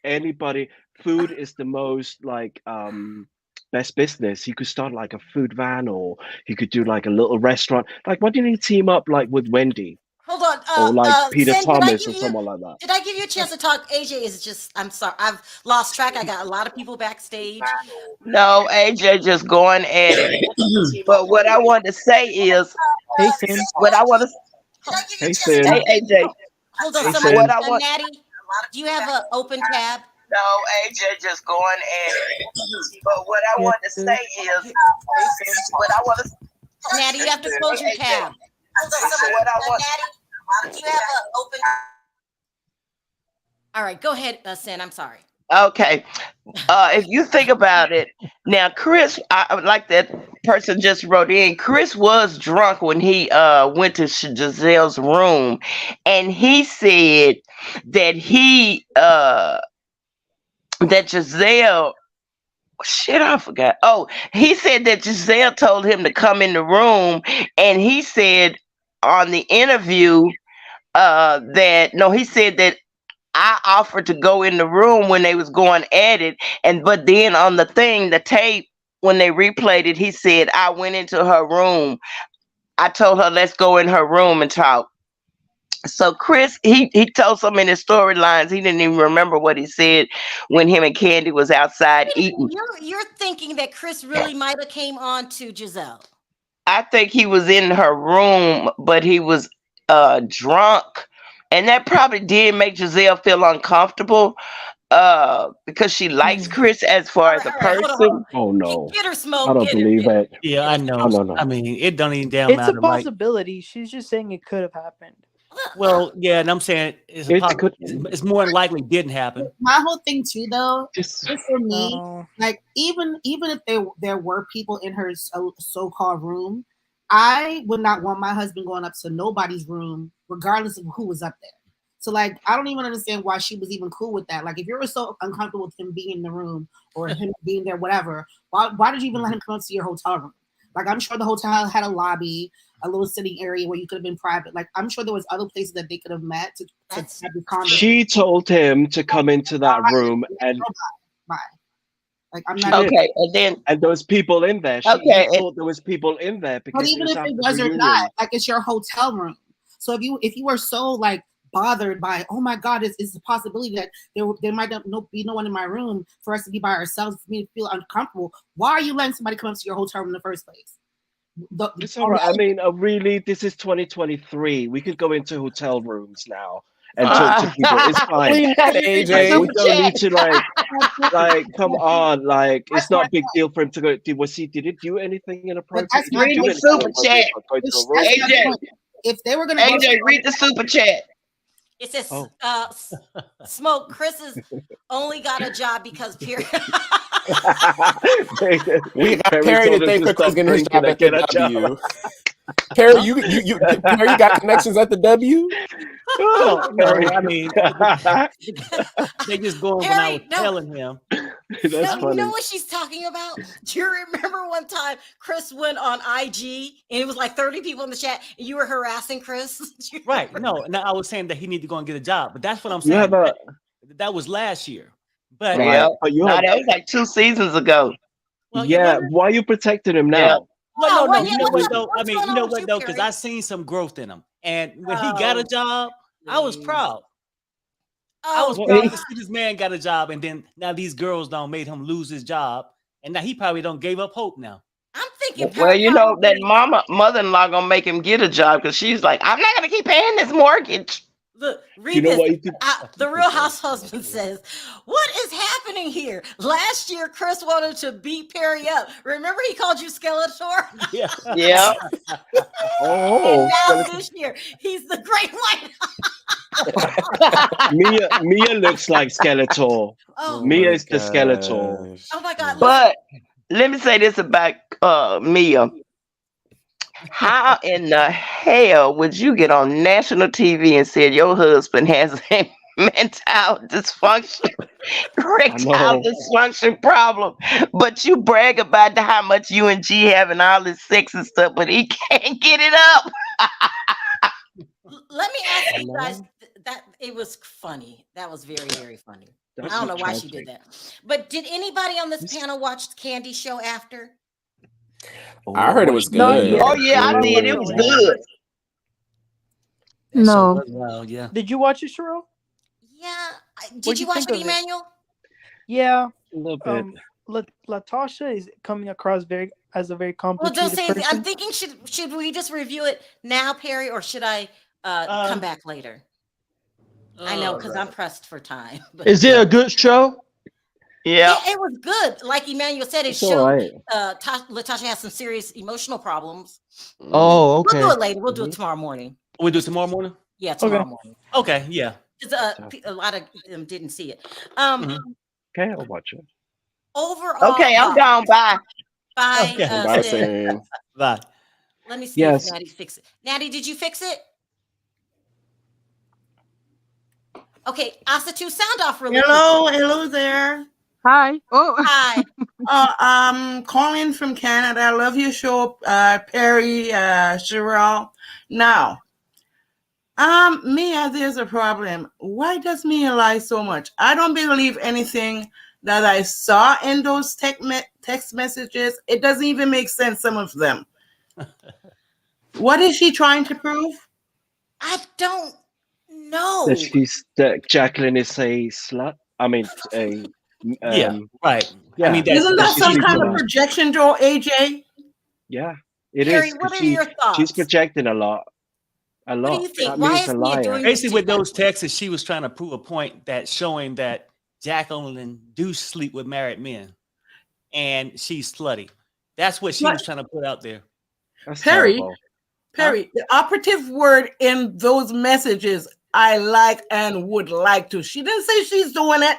Speaker 1: anybody. Food is the most best business. He could start like a food van, or he could do like a little restaurant. Like, why didn't he team up like with Wendy?
Speaker 2: Hold on.
Speaker 1: or like Peter
Speaker 2: Sin,
Speaker 1: Thomas or someone like that.
Speaker 2: Did I give you a chance to talk? AJ is just, I'm sorry. I've lost track. I got a lot of people backstage.
Speaker 5: No, AJ just going at it. But what I want to say is,
Speaker 8: Hey, Sin.
Speaker 5: what I want to
Speaker 1: Hey, Sin.
Speaker 5: Hey, AJ.
Speaker 2: Hold on,
Speaker 1: Hey,
Speaker 2: someone.
Speaker 1: Sin.
Speaker 5: What I want.
Speaker 2: Natty, do you have an open tab?
Speaker 5: No, AJ just going at it. But what I want to say is, what I want to.
Speaker 2: Natty, you have to close your tab. Hold on, someone.
Speaker 5: What I want.
Speaker 2: Natty, do you have an open? All right, go ahead, Sin. I'm sorry.
Speaker 5: Okay. If you think about it, now Chris, I like that person just wrote in. Chris was drunk when he went to Giselle's room, and he said that that Giselle. Shit, I forgot. Oh, he said that Giselle told him to come in the room, and he said on the interview he said that I offered to go in the room when they was going at it, but then on the tape, when they replayed it, he said I went into her room. I told her let's go in her room and talk. So Chris, he told so many storylines he didn't even remember what he said when him and Candy was outside eating.
Speaker 2: You're thinking that Chris really might have came on to Giselle.
Speaker 5: I think he was in her room, but he was drunk. And that probably did make Giselle feel uncomfortable because she likes Chris as far as a person.
Speaker 1: Oh no,
Speaker 2: get her smoke.
Speaker 1: I don't believe it.
Speaker 3: Yeah, I know.
Speaker 1: Oh, no.
Speaker 3: I mean, it don't even damn
Speaker 8: It's
Speaker 3: matter.
Speaker 8: a possibility. She's just saying it could have happened.
Speaker 3: Well, yeah, and I'm saying it's more than likely didn't happen.
Speaker 4: My whole thing too, though,
Speaker 1: just
Speaker 4: for me, like even if there were people in her so-called room, I would not want my husband going up to nobody's room, regardless of who was up there. So, like, I don't even understand why she was even cool with that. Like, if you were so uncomfortable with him being in the room or him being there, whatever, why did you even let him come up to your hotel room? Like, I'm sure the hotel had a lobby, a little sitting area where you could have been private. Like, I'm sure there was other places that they could have met to have this conversation.
Speaker 1: She told him to come into that room and.
Speaker 4: Bye. Like, I'm not
Speaker 5: okay, and
Speaker 1: there was people in there. She thought there was people in there because.
Speaker 4: But even if it was or not, like, it's your hotel room. So if you were so like bothered by, oh my God, it's a possibility that there might not be no one in my room for us to be by ourselves, for me to feel uncomfortable. Why are you letting somebody come up to your hotel room in the first place?
Speaker 1: It's all right. I mean, really, this is 2023. We could go into hotel rooms now and talk to people. It's fine.
Speaker 6: AJ.
Speaker 1: We don't need to like come on. Like, it's not a big deal for him to go. Did he do anything inappropriate?
Speaker 5: Read the super chat. AJ,
Speaker 4: if they were gonna
Speaker 5: read the super chat.
Speaker 2: It says, Smoke, Chris has only got a job because Perry.
Speaker 6: We got Perry to thank for Chris getting his job at the W. Perry, you got connections at the W?
Speaker 3: Oh, no, I mean, they just going when I was telling him.
Speaker 1: That's funny.
Speaker 2: You know what she's talking about? Do you remember one time Chris went on IG and it was like 30 people in the chat and you were harassing Chris?
Speaker 3: Right. No, I was saying that he need to go and get a job, but that's what I'm saying. That was last year. But
Speaker 5: that was like 2 seasons ago.
Speaker 3: Well,
Speaker 1: why are you protecting him now?
Speaker 3: Well, no, you know what though? I mean, you know what though? Because I seen some growth in him, and when he got a job, I was proud. I was proud to see this man got a job, and then now these girls don't made him lose his job, and now he probably don't gave up hope now.
Speaker 2: I'm thinking.
Speaker 5: Well, you know that mother-in-law gonna make him get a job because she's like, I'm not gonna keep paying this mortgage.
Speaker 2: Look, read this. The Real House husband says, "What is happening here? Last year, Chris wanted to beat Perry up. Remember, he called you Skeletor.
Speaker 5: Yeah.
Speaker 2: And now this year, he's the Great White."
Speaker 1: Mia looks like Skeletor. Mia is the Skeletor.
Speaker 2: Oh my God!
Speaker 5: But let me say this about Mia. How in the hell would you get on national TV and say your husband has a mental dysfunction, erectile dysfunction problem, but you brag about how much you and G having all this sex and stuff, but he can't get it up?
Speaker 2: Let me ask you guys. That it was funny. That was very, very funny. I don't know why she did that. But did anybody on this panel watch Candy's show after?
Speaker 6: I heard it was good.
Speaker 5: Oh yeah, I did. It was good.
Speaker 3: That show
Speaker 11: No.
Speaker 3: was wild, yeah.
Speaker 8: Did you watch it, Sharrell?
Speaker 2: Yeah.
Speaker 8: What'd
Speaker 2: Did you watch
Speaker 8: think
Speaker 2: it,
Speaker 8: of it?
Speaker 2: Emmanuel?
Speaker 8: Yeah.
Speaker 1: A little bit.
Speaker 8: Latasha is coming across as a very
Speaker 2: Well,
Speaker 8: complicated
Speaker 2: just say
Speaker 8: person.
Speaker 2: I'm thinking should we just review it now, Perry, or should I come back later? I know because I'm pressed for time. But
Speaker 11: Is it a good show?
Speaker 5: Yeah.
Speaker 2: it was good. Like Emmanuel said, it
Speaker 1: It's
Speaker 2: showed
Speaker 1: alright.
Speaker 2: Latasha has some serious emotional problems.
Speaker 11: Oh, okay.
Speaker 2: We'll do it later. We'll do it tomorrow morning.
Speaker 3: We do it tomorrow morning?
Speaker 2: Yeah, tomorrow morning.
Speaker 3: Okay, yeah.
Speaker 2: Because a lot of them didn't see it.
Speaker 1: Okay, I'll watch it.
Speaker 2: Overall,
Speaker 5: Okay, I'm gone. Bye.
Speaker 2: Bye.
Speaker 3: Okay.
Speaker 6: Bye,
Speaker 2: Sid.
Speaker 6: Sam.
Speaker 3: Bye.
Speaker 2: Let me see
Speaker 1: Yes.
Speaker 2: if Natty fix it. Natty, did you fix it? Okay, Asatu, sound off really
Speaker 12: Hello there.
Speaker 11: Hi. Oh.
Speaker 2: Hi.
Speaker 12: Calling from Canada. I love your show, Perry, Sharrell. Now, Mia, there's a problem. Why does Mia lie so much? I don't believe anything that I saw in those text messages. It doesn't even make sense, some of them. What is she trying to prove?
Speaker 2: I don't know.
Speaker 1: That Jaqueline is a slut. I mean, a
Speaker 3: Yeah, right.
Speaker 1: Yeah.
Speaker 3: I mean,
Speaker 12: Isn't that
Speaker 1: she's
Speaker 12: some kind of
Speaker 1: gonna-
Speaker 12: projection, Joe, AJ?
Speaker 1: Yeah, it
Speaker 2: Perry,
Speaker 1: is. 'Cause
Speaker 2: what are your thoughts?
Speaker 1: She's projecting a lot. A lot.
Speaker 2: What do you think?
Speaker 1: That
Speaker 2: Why
Speaker 1: means
Speaker 2: is
Speaker 1: a
Speaker 2: Mia
Speaker 1: liar.
Speaker 2: doing this?
Speaker 3: Basically, with those texts, she was trying to prove a point that showing that Jacqueline do sleep with married men, and she's slutty. That's what she was trying to put out there.
Speaker 1: That's
Speaker 12: Perry,
Speaker 1: terrible.
Speaker 12: Perry, the operative word in those messages, I like and would like to. She didn't say she's doing it.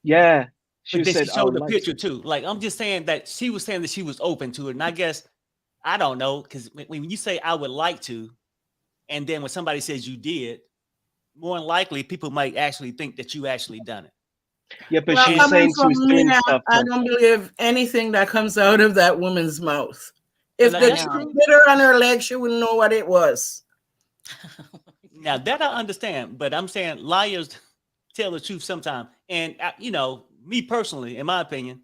Speaker 1: Yeah.
Speaker 3: But then
Speaker 1: said,
Speaker 3: she
Speaker 1: "I
Speaker 3: showed
Speaker 1: would
Speaker 3: the
Speaker 1: like
Speaker 3: picture too. Like, I'm just saying that she was saying that she was open to it, and I guess I don't know, because when you say I would like to, and then when somebody says you did, more than likely people might actually think that you actually done it.
Speaker 1: Yeah, but
Speaker 12: Well,
Speaker 1: she's
Speaker 12: coming
Speaker 1: saying she
Speaker 12: from
Speaker 1: was
Speaker 12: me
Speaker 1: doing
Speaker 12: now,
Speaker 1: stuff.
Speaker 12: I don't believe anything that comes out of that woman's mouth. If
Speaker 3: Well,
Speaker 12: the
Speaker 3: that's-
Speaker 12: truth bit her on her leg, she wouldn't know what it was.
Speaker 3: Now that I understand, but I'm saying liars tell the truth sometimes. And you know, me personally, in my opinion,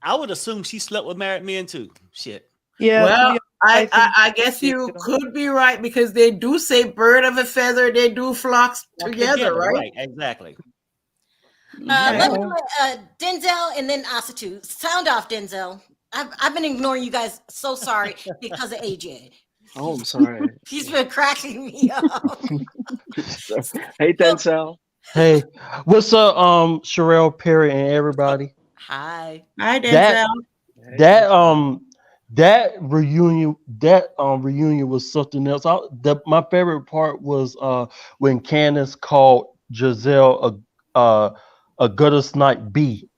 Speaker 3: I would assume she slept with married men too. Shit.
Speaker 8: Yeah.
Speaker 12: Well,
Speaker 8: I
Speaker 12: I guess you could be right because they do say bird of a feather, they do flocks together, right?
Speaker 3: Exactly.
Speaker 2: Let me let Denzel and then Asatu. Sound off, Denzel. I've been ignoring you guys. So sorry because of AJ.
Speaker 1: Oh, I'm sorry.
Speaker 2: He's been cracking me up.
Speaker 1: Hey, Denzel.
Speaker 11: Hey, what's up, Sharrell, Perry, and everybody?
Speaker 2: Hi.
Speaker 12: Hi, Denzel.
Speaker 11: That reunion was something else. My favorite part was when Candace called Giselle a gutter snipe B.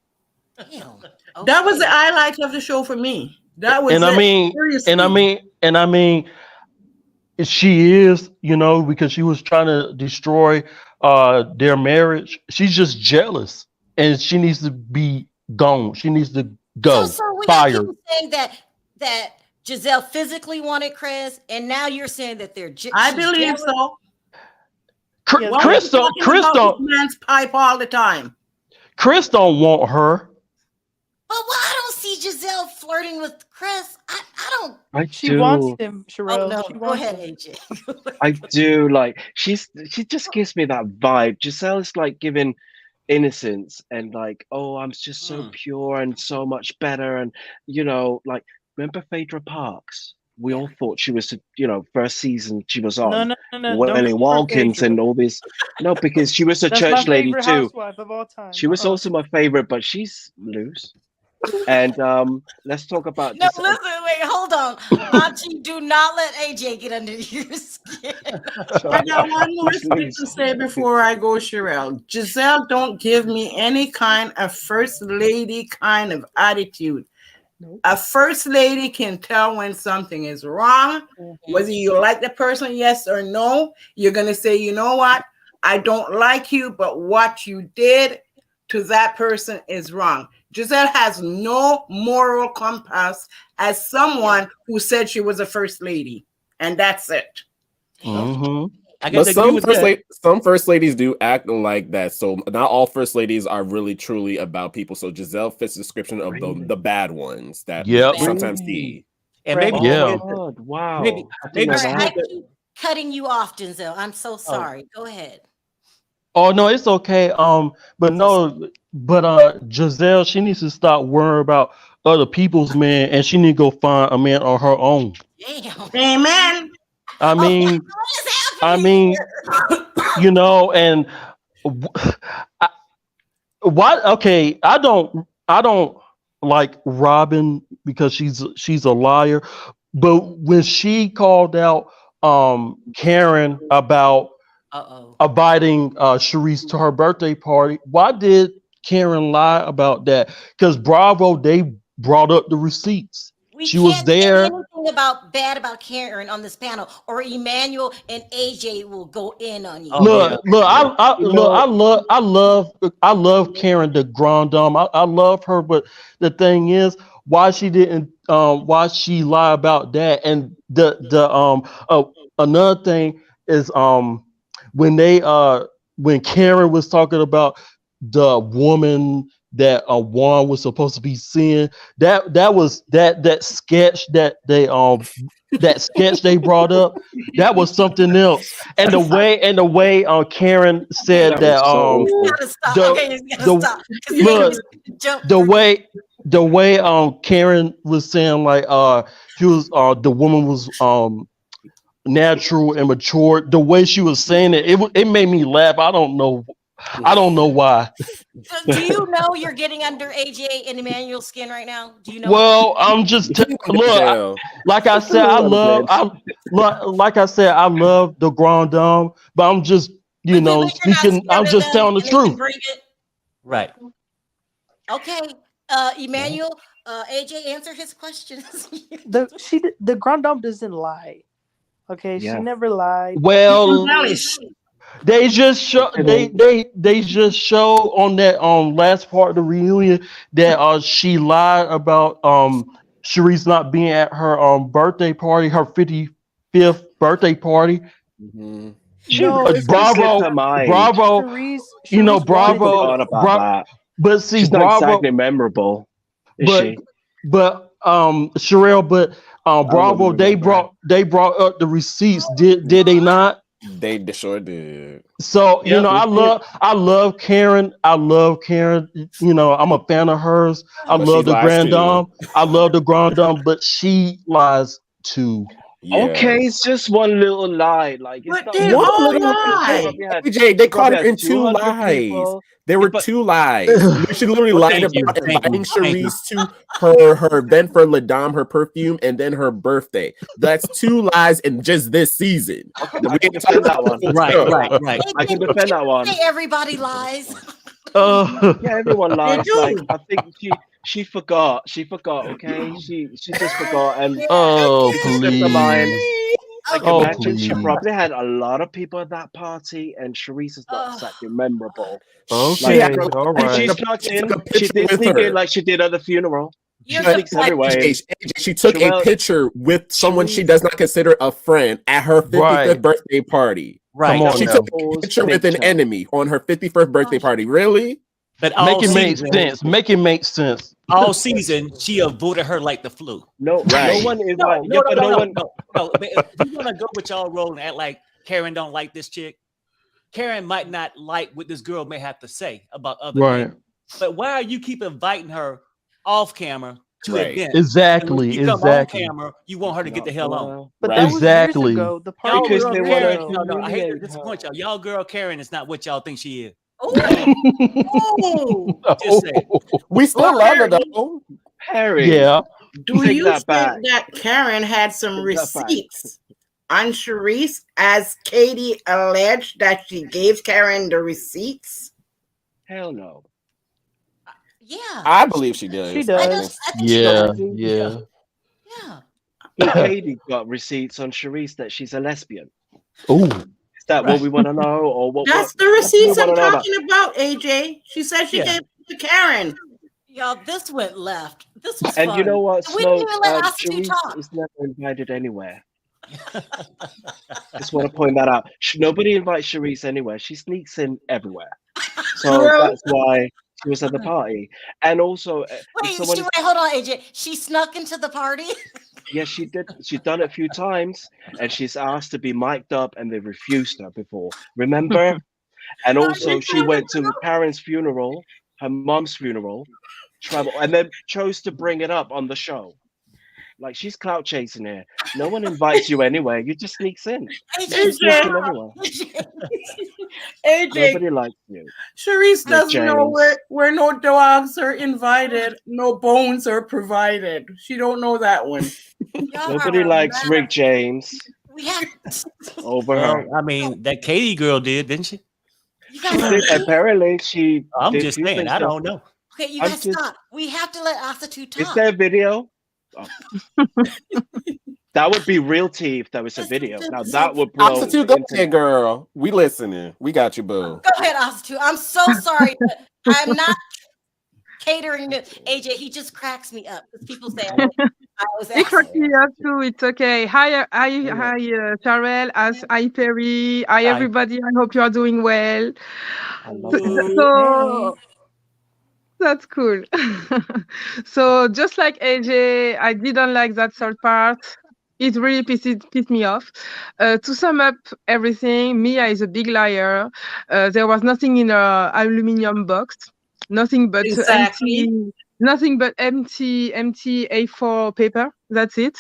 Speaker 12: That was the highlight of the show for me. That was
Speaker 11: And I mean, she is, because she was trying to destroy their marriage. She's just jealous, and she needs to be gone. She needs to go.
Speaker 2: So when
Speaker 11: Fired.
Speaker 2: you saying that Giselle physically wanted Chris, and now you're saying that they're
Speaker 12: I believe so.
Speaker 11: Chris don't
Speaker 12: man's pipe all the time.
Speaker 11: Chris don't want her.
Speaker 2: But I don't see Giselle flirting with Chris. I don't.
Speaker 8: She wants him, Sharrell.
Speaker 2: Oh, no.
Speaker 8: She
Speaker 2: Go
Speaker 8: wants
Speaker 2: ahead,
Speaker 8: him.
Speaker 2: AJ.
Speaker 1: I do like she just gives me that vibe. Giselle's like giving innocence and like, oh, I'm just so pure and so much better. And like, remember Phaedra Parks? We all thought she was, first season she was on.
Speaker 8: No. Don't
Speaker 1: Welly
Speaker 8: mention
Speaker 1: Watkins
Speaker 8: Phaedra.
Speaker 1: and all this. No, because she was a
Speaker 8: That's
Speaker 1: church
Speaker 8: my
Speaker 1: lady
Speaker 8: favorite
Speaker 1: too.
Speaker 8: housewife of all time.
Speaker 1: She was also my favorite, but she's loose. And let's talk about
Speaker 2: No,
Speaker 1: Giselle.
Speaker 2: listen, wait, hold on. Auntie, do not let AJ get under your skin.
Speaker 12: I got one more thing to say before I go, Sharrell. Giselle don't give me any kind of first lady kind of attitude. A first lady can tell when something is wrong, whether you like the person, yes or no. You're going to say, you know what? I don't like you, but what you did to that person is wrong. Giselle has no moral compass as someone who said she was a first lady. And that's it.
Speaker 11: Mm-hmm.
Speaker 6: But some first ladies do act like that. So not all first ladies are really truly about people. So Giselle fits the description of the bad ones that we sometimes see.
Speaker 3: And maybe
Speaker 1: God, wow.
Speaker 3: maybe
Speaker 1: I didn't know
Speaker 3: she
Speaker 1: that.
Speaker 3: did
Speaker 2: cutting you off, Denzel. I'm so sorry. Go ahead.
Speaker 11: Oh no, it's okay. Giselle, she needs to stop worrying about other people's man, and she need to go find a man on her own.
Speaker 2: Damn.
Speaker 12: Amen.
Speaker 11: I mean,
Speaker 2: What is happening here?
Speaker 11: you know, and why? Okay, I don't like Robyn because she's a liar, but when she called out Karen about inviting Charisse to her birthday party, why did Karen lie about that? Because Bravo, they brought up the receipts. She was there.
Speaker 2: Say anything bad about Karen on this panel, or Emmanuel and AJ will go in on you.
Speaker 11: I love Karen the Grand Dame. I love her, but the thing is, why she lie about that? And another thing is when Karen was talking about the woman that Juan was supposed to be seeing, that sketch that they brought up, that was something else. And the way Karen said the way Karen was saying, like she was the woman was natural and mature. The way she was saying it made me laugh. I don't know why.
Speaker 2: Do you know you're getting under AJ and Emmanuel's skin right now? Do you know?
Speaker 11: Well, I'm just look. Like I said, I love the Grand Dame, but I'm just speaking. I'm just telling the truth.
Speaker 3: Right.
Speaker 2: Okay, Emmanuel, AJ, answer his questions.
Speaker 8: The Grand Dame doesn't lie. Okay, she never lied.
Speaker 11: Well, they just show they just show on that last part of the reunion that she lied about Charisse not being at her birthday party, her 55th birthday party.
Speaker 1: Mm-hmm.
Speaker 11: Bravo,
Speaker 1: Charisse, Bravo.
Speaker 11: But see,
Speaker 1: she's
Speaker 11: Bravo,
Speaker 1: not exactly memorable,
Speaker 11: but Sharrell, but Bravo, they brought up the receipts. Did they not?
Speaker 6: They sure did.
Speaker 11: So I love Karen. I'm a fan of hers. I love the Grand Dame. I love the Grand Dame, but she lies too.
Speaker 6: Yeah.
Speaker 1: Okay, it's just one little lie. Like,
Speaker 12: but they all lie.
Speaker 6: AJ, they caught her in 2 lies. People. There were 2 lies. She literally lied about inviting Charisse to her then for La Dame, her perfume, and then her birthday. That's 2 lies in just this season.
Speaker 1: Okay, I can defend that one.
Speaker 3: Right.
Speaker 1: I can defend that one.
Speaker 2: Everybody lies.
Speaker 1: Yeah, everyone lies. Like, I think she forgot. Okay, she just forgot. And
Speaker 11: please.
Speaker 1: Like, imagine she probably had a lot of people at that party, and Charisse is not exactly memorable.
Speaker 11: Okay,
Speaker 1: all right. She snuck in. She did sneak in like she did at the funeral. She
Speaker 6: took a picture with someone she does not consider a friend at her 55th birthday party.
Speaker 3: Right.
Speaker 6: She took a picture with an enemy on her 51st birthday party. Really?
Speaker 3: But
Speaker 11: make it make sense.
Speaker 3: All season, she avoided her like the flu.
Speaker 1: No one is
Speaker 3: no. But if you want to go with y'all role and act like Karen don't like this chick, Karen might not like what this girl may have to say about other people. But why are you keep inviting her off camera to events?
Speaker 11: Exactly.
Speaker 3: When you come on camera, you want her to get the hell on.
Speaker 8: But that was years ago. The party
Speaker 1: because they
Speaker 3: Karen, I hate to disappoint y'all. Y'all girl Karen is not what y'all think she is.
Speaker 2: Just
Speaker 6: say we still love her though.
Speaker 1: Harry.
Speaker 11: Yeah.
Speaker 12: Do you think that Karen had some receipts on Charisse, as Katie alleged that she gave Karen the receipts?
Speaker 1: Hell no.
Speaker 2: Yeah.
Speaker 6: I believe she does.
Speaker 8: She does.
Speaker 11: Yeah.
Speaker 1: Katie got receipts on Charisse that she's a lesbian.
Speaker 11: Ooh.
Speaker 1: Is that what we want to know, or what?
Speaker 12: That's the receipts I'm talking about, AJ. She said she gave it to Karen.
Speaker 2: Y'all, this went left. This was
Speaker 1: and
Speaker 2: fun.
Speaker 1: You know what?
Speaker 2: We didn't even let us
Speaker 1: Charisse
Speaker 2: talk.
Speaker 1: is never invited anywhere. Just want to point that out. Nobody invites Charisse anywhere. She sneaks in everywhere. So that's why she was at the party. And also,
Speaker 2: hold on, AJ. She snuck into the party.
Speaker 1: Yeah, she did. She's done it a few times, and she's asked to be mic'd up, and they've refused her before. Remember? And also, she went to Karen's funeral, her mom's funeral, travel, and then chose to bring it up on the show. Like, she's clout chasing here. No one invites you anywhere. You just sneaks in. You sneaks in everywhere.
Speaker 12: AJ,
Speaker 1: Nobody likes you.
Speaker 12: Charisse
Speaker 1: Rick
Speaker 12: doesn't know
Speaker 1: James.
Speaker 12: where no dogs are invited, no bones are provided. She don't know that one.
Speaker 1: Nobody likes Rick James
Speaker 2: We have.
Speaker 1: over
Speaker 3: Well,
Speaker 1: her.
Speaker 3: I mean, that Katie girl did, didn't she?
Speaker 2: You
Speaker 1: She
Speaker 2: guys.
Speaker 1: did, apparently, she.
Speaker 3: I'm
Speaker 1: did
Speaker 3: just
Speaker 1: few
Speaker 3: saying.
Speaker 1: things
Speaker 3: I
Speaker 1: to-
Speaker 3: don't know.
Speaker 2: Okay, you
Speaker 1: I'm
Speaker 2: guys
Speaker 1: just-
Speaker 2: stop. We have to let Asatu talk.
Speaker 1: Is there a video? Oh. That would be real tea if there was a video. Now that would blow.
Speaker 6: Prostitute, go
Speaker 1: into-
Speaker 6: ahead, girl. We listening. We got you, boo.
Speaker 2: Go ahead, Asatu. I'm so sorry. But I'm not catering to AJ. He just cracks me up because people say I was
Speaker 13: It cracks
Speaker 2: asking.
Speaker 13: me up too. It's okay. Hi, Sharrell. Hi, Perry. Hi, everybody. I hope you are doing well. So that's cool. So just like AJ, I didn't like that third part. It really pissed me off. To sum up everything, Mia is a big liar. There was nothing in her aluminum box. Nothing but empty A4 paper. That's it.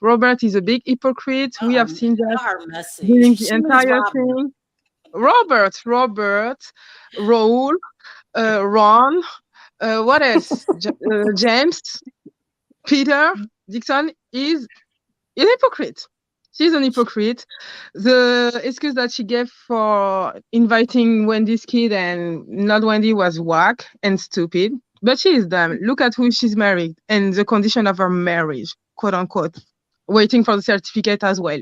Speaker 13: Robert is a big hypocrite. We have seen that during the entire thing. Robert, Raul, Ron, what else? James, Peter, Dixon is a hypocrite. She's an hypocrite. The excuse that she gave for inviting Wendy's kid and not Wendy was whack and stupid. But she is dumb. Look at who she's married and the condition of her marriage, quote unquote, waiting for the certificate as well.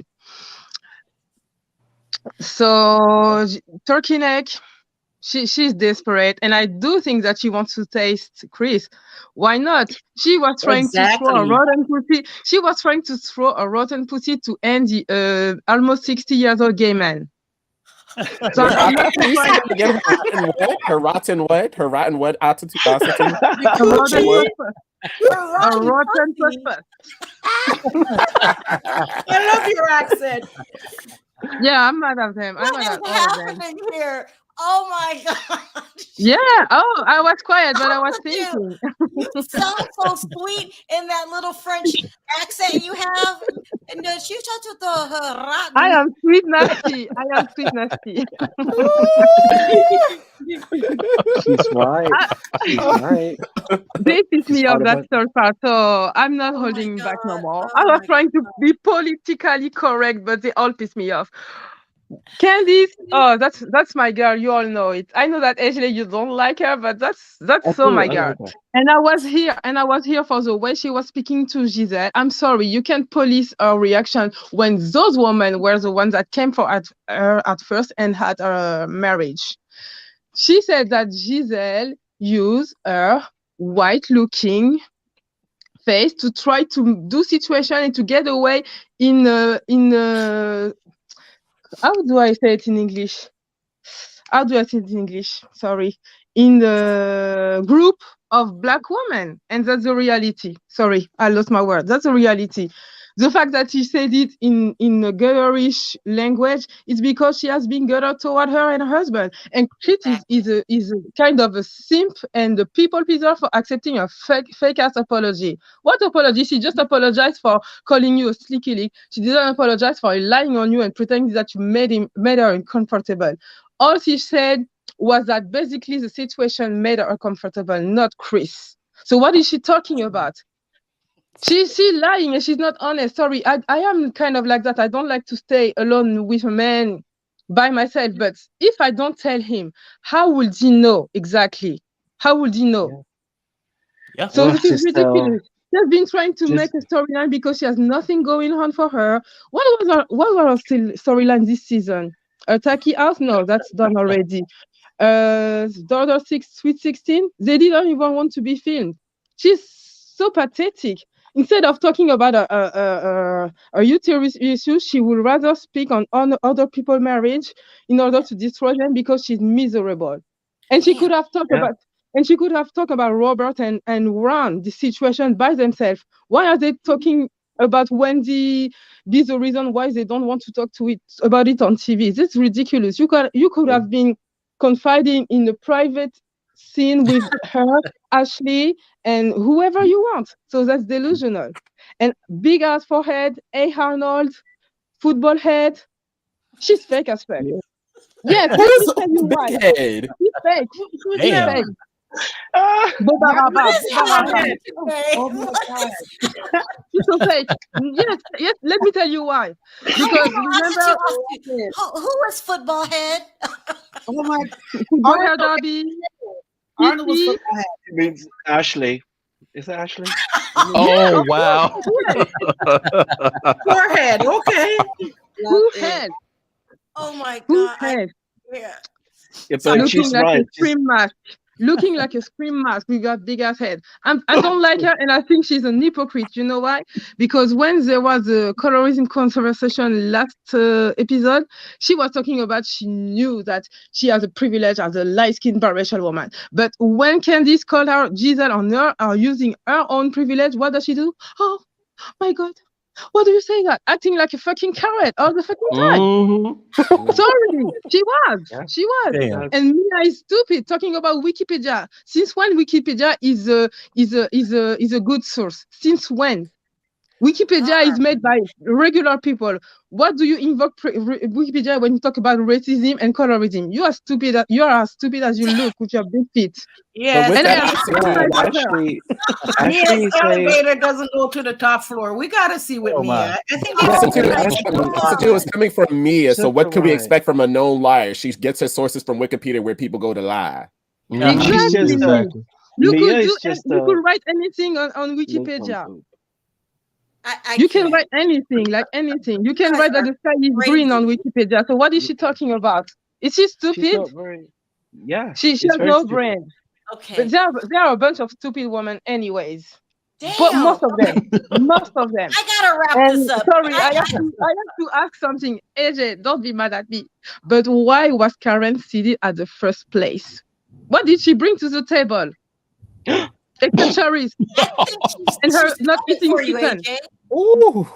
Speaker 13: So Turkey Neck, she's desperate, and I do think that she wants to taste Chris. Why not? She was trying to throw a rotten pussy. She was trying to throw a rotten pussy to Andy, almost 60 years old gay man. So I'm not
Speaker 6: Again, her rotten what? Her rotten what? Attitude.
Speaker 13: a rotten pussy.
Speaker 12: I love your accent.
Speaker 13: Yeah, I'm mad at them. I'm
Speaker 2: What
Speaker 13: mad
Speaker 2: is
Speaker 13: at all of them.
Speaker 2: happening here? Oh my god!
Speaker 13: Yeah. Oh, I was quiet, but I was thinking.
Speaker 2: You sound so sweet in that little French accent you have. And then she talked to her.
Speaker 13: I am sweet nasty. I am sweet nasty.
Speaker 1: She's right. She's right.
Speaker 13: They piss me off
Speaker 1: part of
Speaker 13: that
Speaker 1: it.
Speaker 13: third part, so I'm not holding back no more. I was trying to be politically correct, but they all piss me off. Candice, oh, that's my girl. You all know it. I know that Ashley, you don't like her, but that's so my girl. And I was here for the way she was speaking to Giselle. I'm sorry, you can't police her reaction when those women were the ones that came for her at first and had her marriage. She said that Giselle used her white-looking face to try to do situation and to get away in how do I say it in English? How do I say it in English? Sorry. In the group of Black women. And that's the reality. Sorry, I lost my word. That's the reality. The fact that she said it in a girlish language is because she has been girl toward her and her husband. And Chris is a kind of a simp and a people pleaser for accepting a fake ass apology. What apology? She just apologized for calling you a slicky lick. She didn't apologize for lying on you and pretending that you made her uncomfortable. All she said was that basically the situation made her uncomfortable, not Chris. So what is she talking about? She's lying and she's not honest. Sorry, I am kind of like that. I don't like to stay alone with a man by myself. But if I don't tell him, how would he know exactly? How would he know?
Speaker 3: Yeah.
Speaker 13: So this is ridiculous. She has been trying to make a storyline because she has nothing going on for her. What was her storyline this season? A tacky house? No, that's done already. Daughter 6, Sweet 16? They didn't even want to be filmed. She's so pathetic. Instead of talking about a uterus issue, she would rather speak on other people's marriage in order to destroy them because she's miserable. And she could have talked about And she could have talked about Robert and Juan, the situation by themselves. Why are they talking about Wendy? Be the reason why they don't want to talk about it on TV. It's ridiculous. You could have been confiding in a private scene with her, Ashley, and whoever you want. So that's delusional. And big ass forehead, A. Arnold, football head. She's fake as fuck. Yes, let me tell you why.
Speaker 6: Head?
Speaker 13: She's fake. She's fake. Oh my God. She's so fake. Yes, let me tell you why. Because remember,
Speaker 2: who is football head?
Speaker 12: Oh my
Speaker 13: football head, Darby.
Speaker 12: Arnold was football head.
Speaker 1: It means Ashley. Is it Ashley?
Speaker 11: Oh wow.
Speaker 12: Forehead, okay.
Speaker 13: Who head?
Speaker 2: Oh my
Speaker 13: Who
Speaker 2: God.
Speaker 13: head?
Speaker 1: Yeah, but
Speaker 13: Looking
Speaker 1: she's
Speaker 13: like
Speaker 1: right.
Speaker 13: a scream mask. Looking like a scream mask with a big ass head. I don't like her, and I think she's an hypocrite. You know why? Because when there was a colorism conversation last episode, she was talking about she knew that she has a privilege as a light-skinned biracial woman. But when Candice called her Giselle on her are using her own privilege, what does she do? Oh my God. What do you say that? Acting like a fucking carrot all the fucking time.
Speaker 11: Mm-hmm.
Speaker 13: Sorry, she was.
Speaker 1: Yeah.
Speaker 13: She was.
Speaker 11: Damn.
Speaker 13: And Mia is stupid talking about Wikipedia. Since when Wikipedia is a good source? Since when? Wikipedia is made by regular people. What do you invoke Wikipedia when you talk about racism and colorism? You are stupid. You are as stupid as you look with your big feet.
Speaker 12: Yeah,
Speaker 6: with
Speaker 13: And
Speaker 6: that
Speaker 13: I
Speaker 6: attitude,
Speaker 1: Ashley,
Speaker 12: Mia's
Speaker 1: saying,
Speaker 12: elevator doesn't go to the top floor. We gotta see with
Speaker 11: Oh,
Speaker 12: Mia.
Speaker 11: my.
Speaker 12: I think they
Speaker 6: attitude was coming from Mia. So what could we
Speaker 1: right.
Speaker 6: expect from a known liar? She gets her sources from Wikipedia, where people go to lie.
Speaker 13: Exactly.
Speaker 11: Exactly.
Speaker 13: You
Speaker 1: Mia
Speaker 13: could
Speaker 1: is
Speaker 13: do.
Speaker 1: just
Speaker 13: You could write anything on
Speaker 1: nincompoop.
Speaker 13: Wikipedia.
Speaker 2: I
Speaker 13: You can
Speaker 2: can't.
Speaker 13: write anything, like anything. You can
Speaker 2: guys
Speaker 13: write that
Speaker 2: are
Speaker 13: the sky is green on Wikipedia. So what is she talking about? Is she
Speaker 1: She's
Speaker 13: stupid?
Speaker 1: not very. Yeah,
Speaker 13: She
Speaker 1: it's
Speaker 13: has
Speaker 1: very
Speaker 13: no
Speaker 1: stupid.
Speaker 13: brain.
Speaker 2: Okay.
Speaker 13: But there are a bunch of stupid women anyways.
Speaker 2: Damn.
Speaker 13: But most of them.
Speaker 2: I gotta wrap this up.
Speaker 13: Sorry, I have to ask something. AJ, don't be mad at me. But why was Karen seated at the first place? What did she bring to the table? Except Charisse. And her not eating chicken.
Speaker 6: Ooh.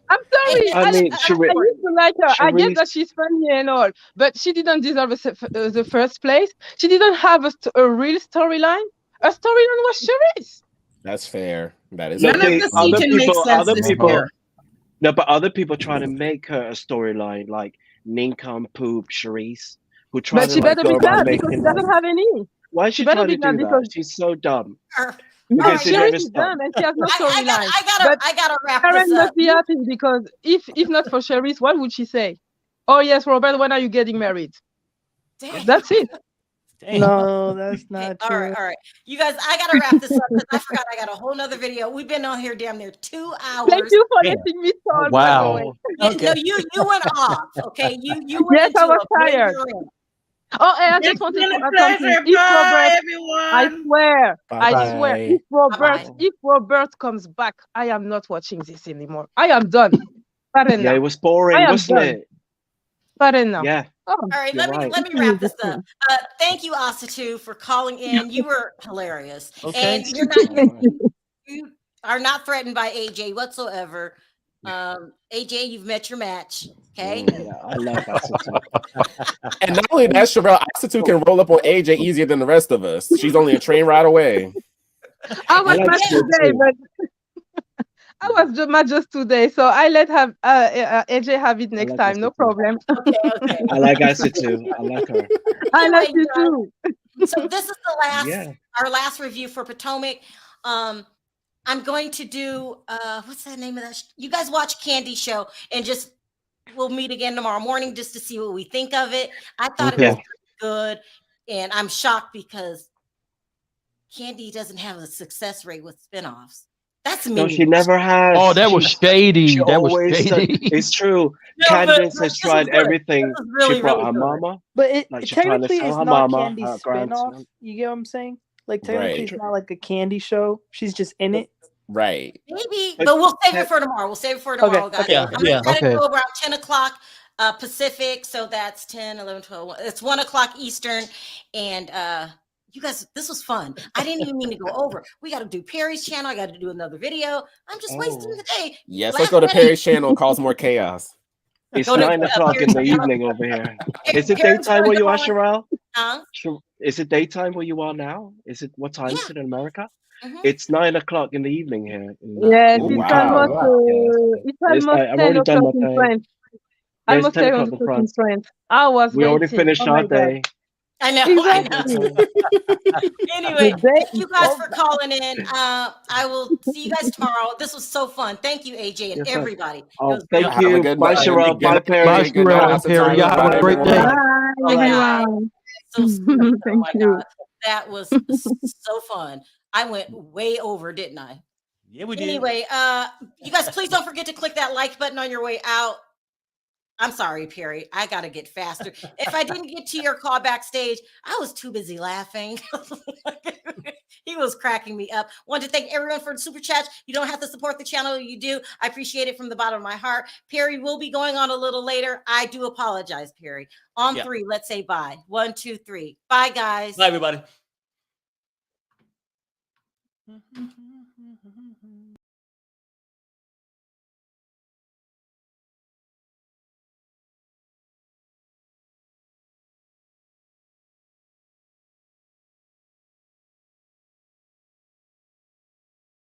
Speaker 13: I'm sorry.
Speaker 1: I mean,
Speaker 13: I used to like her. I get that she's funny and all, but she didn't deserve the first place. She didn't have a real storyline. Her storyline was Charisse.
Speaker 6: That's fair. That is
Speaker 12: None of the scene can make sense this year.
Speaker 1: No, but other people trying to make her a storyline like nincompoop Charisse, who try
Speaker 13: But
Speaker 1: to
Speaker 13: she
Speaker 1: like
Speaker 13: better
Speaker 1: go
Speaker 13: be
Speaker 1: around
Speaker 13: glad because
Speaker 1: making
Speaker 13: she doesn't have any.
Speaker 1: Why is she
Speaker 13: better
Speaker 1: trying
Speaker 13: be
Speaker 1: to
Speaker 13: glad
Speaker 1: do
Speaker 13: because
Speaker 1: that? She's so dumb.
Speaker 13: No,
Speaker 1: Because she never
Speaker 13: Charisse is dumb
Speaker 1: stopped.
Speaker 13: and she has no storyline.
Speaker 2: I gotta wrap
Speaker 13: Karen
Speaker 2: this up.
Speaker 13: must be happy because if not for Charisse, what would she say? Oh yes, Robert, when are you getting married?
Speaker 2: Damn.
Speaker 13: That's it.
Speaker 8: No, that's not
Speaker 2: All
Speaker 8: true.
Speaker 2: right. You guys, I gotta wrap this up because I forgot I got a whole nother video. We've been on here damn near 2 hours.
Speaker 13: Thank you for letting me talk.
Speaker 11: Wow.
Speaker 13: By the way.
Speaker 2: No, you went off. Okay, you went
Speaker 13: Yes, I
Speaker 2: into
Speaker 13: was
Speaker 2: a
Speaker 13: tired.
Speaker 2: major rant.
Speaker 13: Oh, and I just
Speaker 12: It's
Speaker 13: wanted
Speaker 12: been
Speaker 13: to
Speaker 12: a
Speaker 13: add
Speaker 12: pleasure.
Speaker 13: something.
Speaker 12: Bye, everyone.
Speaker 13: I swear,
Speaker 6: Bye-bye.
Speaker 13: if Robert comes back, I am not watching this anymore. I am done.
Speaker 1: Yeah, it was boring, wasn't it?
Speaker 13: Enough.
Speaker 1: Yeah.
Speaker 13: Oh,
Speaker 2: All right, let me wrap this up. Thank you, Asitu, for calling in. You were hilarious.
Speaker 1: Okay.
Speaker 2: And you are not threatened by AJ whatsoever. AJ, you've met your match. Okay.
Speaker 1: Yeah, I love Asitu.
Speaker 6: And not only that, Sharrell, Asitu can roll up on AJ easier than the rest of us. She's only a train ride away.
Speaker 13: I was mad today, but I was mad just today, so I let AJ have it next time. No problem.
Speaker 2: Okay.
Speaker 1: I like Asitu. I like her.
Speaker 13: I like you too.
Speaker 2: So this is the our last review for Potomac. I'm going to do what's the name of that? You guys watch Candy Show and just we'll meet again tomorrow morning just to see what we think of it. I thought it was good, and I'm shocked because Candy doesn't have a success rate with spinoffs. That's me.
Speaker 1: No, she never has.
Speaker 11: Oh, that was shady. That was shady.
Speaker 1: It's true.
Speaker 2: No,
Speaker 1: Candace
Speaker 2: but
Speaker 1: has tried everything.
Speaker 2: Really,
Speaker 1: she brought
Speaker 2: really
Speaker 1: her
Speaker 2: good.
Speaker 1: mama.
Speaker 8: But
Speaker 1: Like she's trying to
Speaker 8: technically,
Speaker 1: sell
Speaker 8: it's
Speaker 1: her
Speaker 8: not
Speaker 1: mama,
Speaker 8: Candy's
Speaker 1: her
Speaker 8: spinoff.
Speaker 1: grandson.
Speaker 8: You get what I'm saying? Like technically,
Speaker 6: Right.
Speaker 8: it's not like a Candy show. She's just in it.
Speaker 6: Right.
Speaker 2: Maybe, but we'll save it for tomorrow. We'll save it for tomorrow, guys.
Speaker 8: Okay.
Speaker 2: I'm going to go around 10 o'clock Pacific. So that's 10, 11, 12. It's 1 o'clock Eastern. And You guys, this was fun. I didn't even mean to go over. We got to do Perry's channel. I got to do another video. I'm just wasting the day.
Speaker 6: Yes, let's go to Perry's channel, cause more chaos.
Speaker 1: It's 9 o'clock in the evening over here. Is it daytime where you are, Sharrell?
Speaker 2: Huh?
Speaker 1: Is it daytime where you are now? Is it what time is it in America?
Speaker 2: Mm-hmm.
Speaker 1: It's 9 o'clock in the evening here.
Speaker 13: Yes, it's almost
Speaker 1: I've
Speaker 13: 10
Speaker 1: already done
Speaker 13: o'clock
Speaker 1: my
Speaker 13: in
Speaker 1: thing.
Speaker 13: France.
Speaker 1: It's
Speaker 13: Almost
Speaker 1: 10
Speaker 13: 10
Speaker 1: o'clock in
Speaker 13: o'clock in
Speaker 1: France.
Speaker 13: France. I was
Speaker 1: We already
Speaker 13: waiting.
Speaker 1: finished
Speaker 13: Oh
Speaker 1: our
Speaker 13: my God.
Speaker 1: day.
Speaker 2: I know.
Speaker 13: Exactly.
Speaker 2: Anyway,
Speaker 13: The day
Speaker 2: thank you guys for calling in. I will see you guys tomorrow. This was so fun. Thank you, AJ, and
Speaker 1: Yes, sir.
Speaker 2: everybody. It
Speaker 1: Oh,
Speaker 2: was great.
Speaker 1: thank
Speaker 6: Have a
Speaker 1: you.
Speaker 6: good
Speaker 1: Bye,
Speaker 6: night.
Speaker 1: Sharrell. Bye,
Speaker 6: Bye,
Speaker 1: Perry.
Speaker 11: Bye,
Speaker 6: good night.
Speaker 11: Sharrell and Perry. Y'all have a great day.
Speaker 13: Bye,
Speaker 2: Bye.
Speaker 13: everyone.
Speaker 2: So sweet. Oh
Speaker 13: Thank
Speaker 2: my
Speaker 13: you.
Speaker 2: God. That was so fun. I went way over, didn't I?
Speaker 3: Yeah, we did.
Speaker 2: Anyway, you guys, please don't forget to click that like button on your way out. I'm sorry, Perry. I got to get faster. If I didn't get to your call backstage, I was too busy laughing. He was cracking me up. Want to thank everyone for the super chat. You don't have to support the channel. You do. I appreciate it from the bottom of my heart. Perry will be going on a little later. I do apologize, Perry. On 3, let's say bye. 1, 2, 3. Bye, guys.
Speaker 3: Bye, everybody.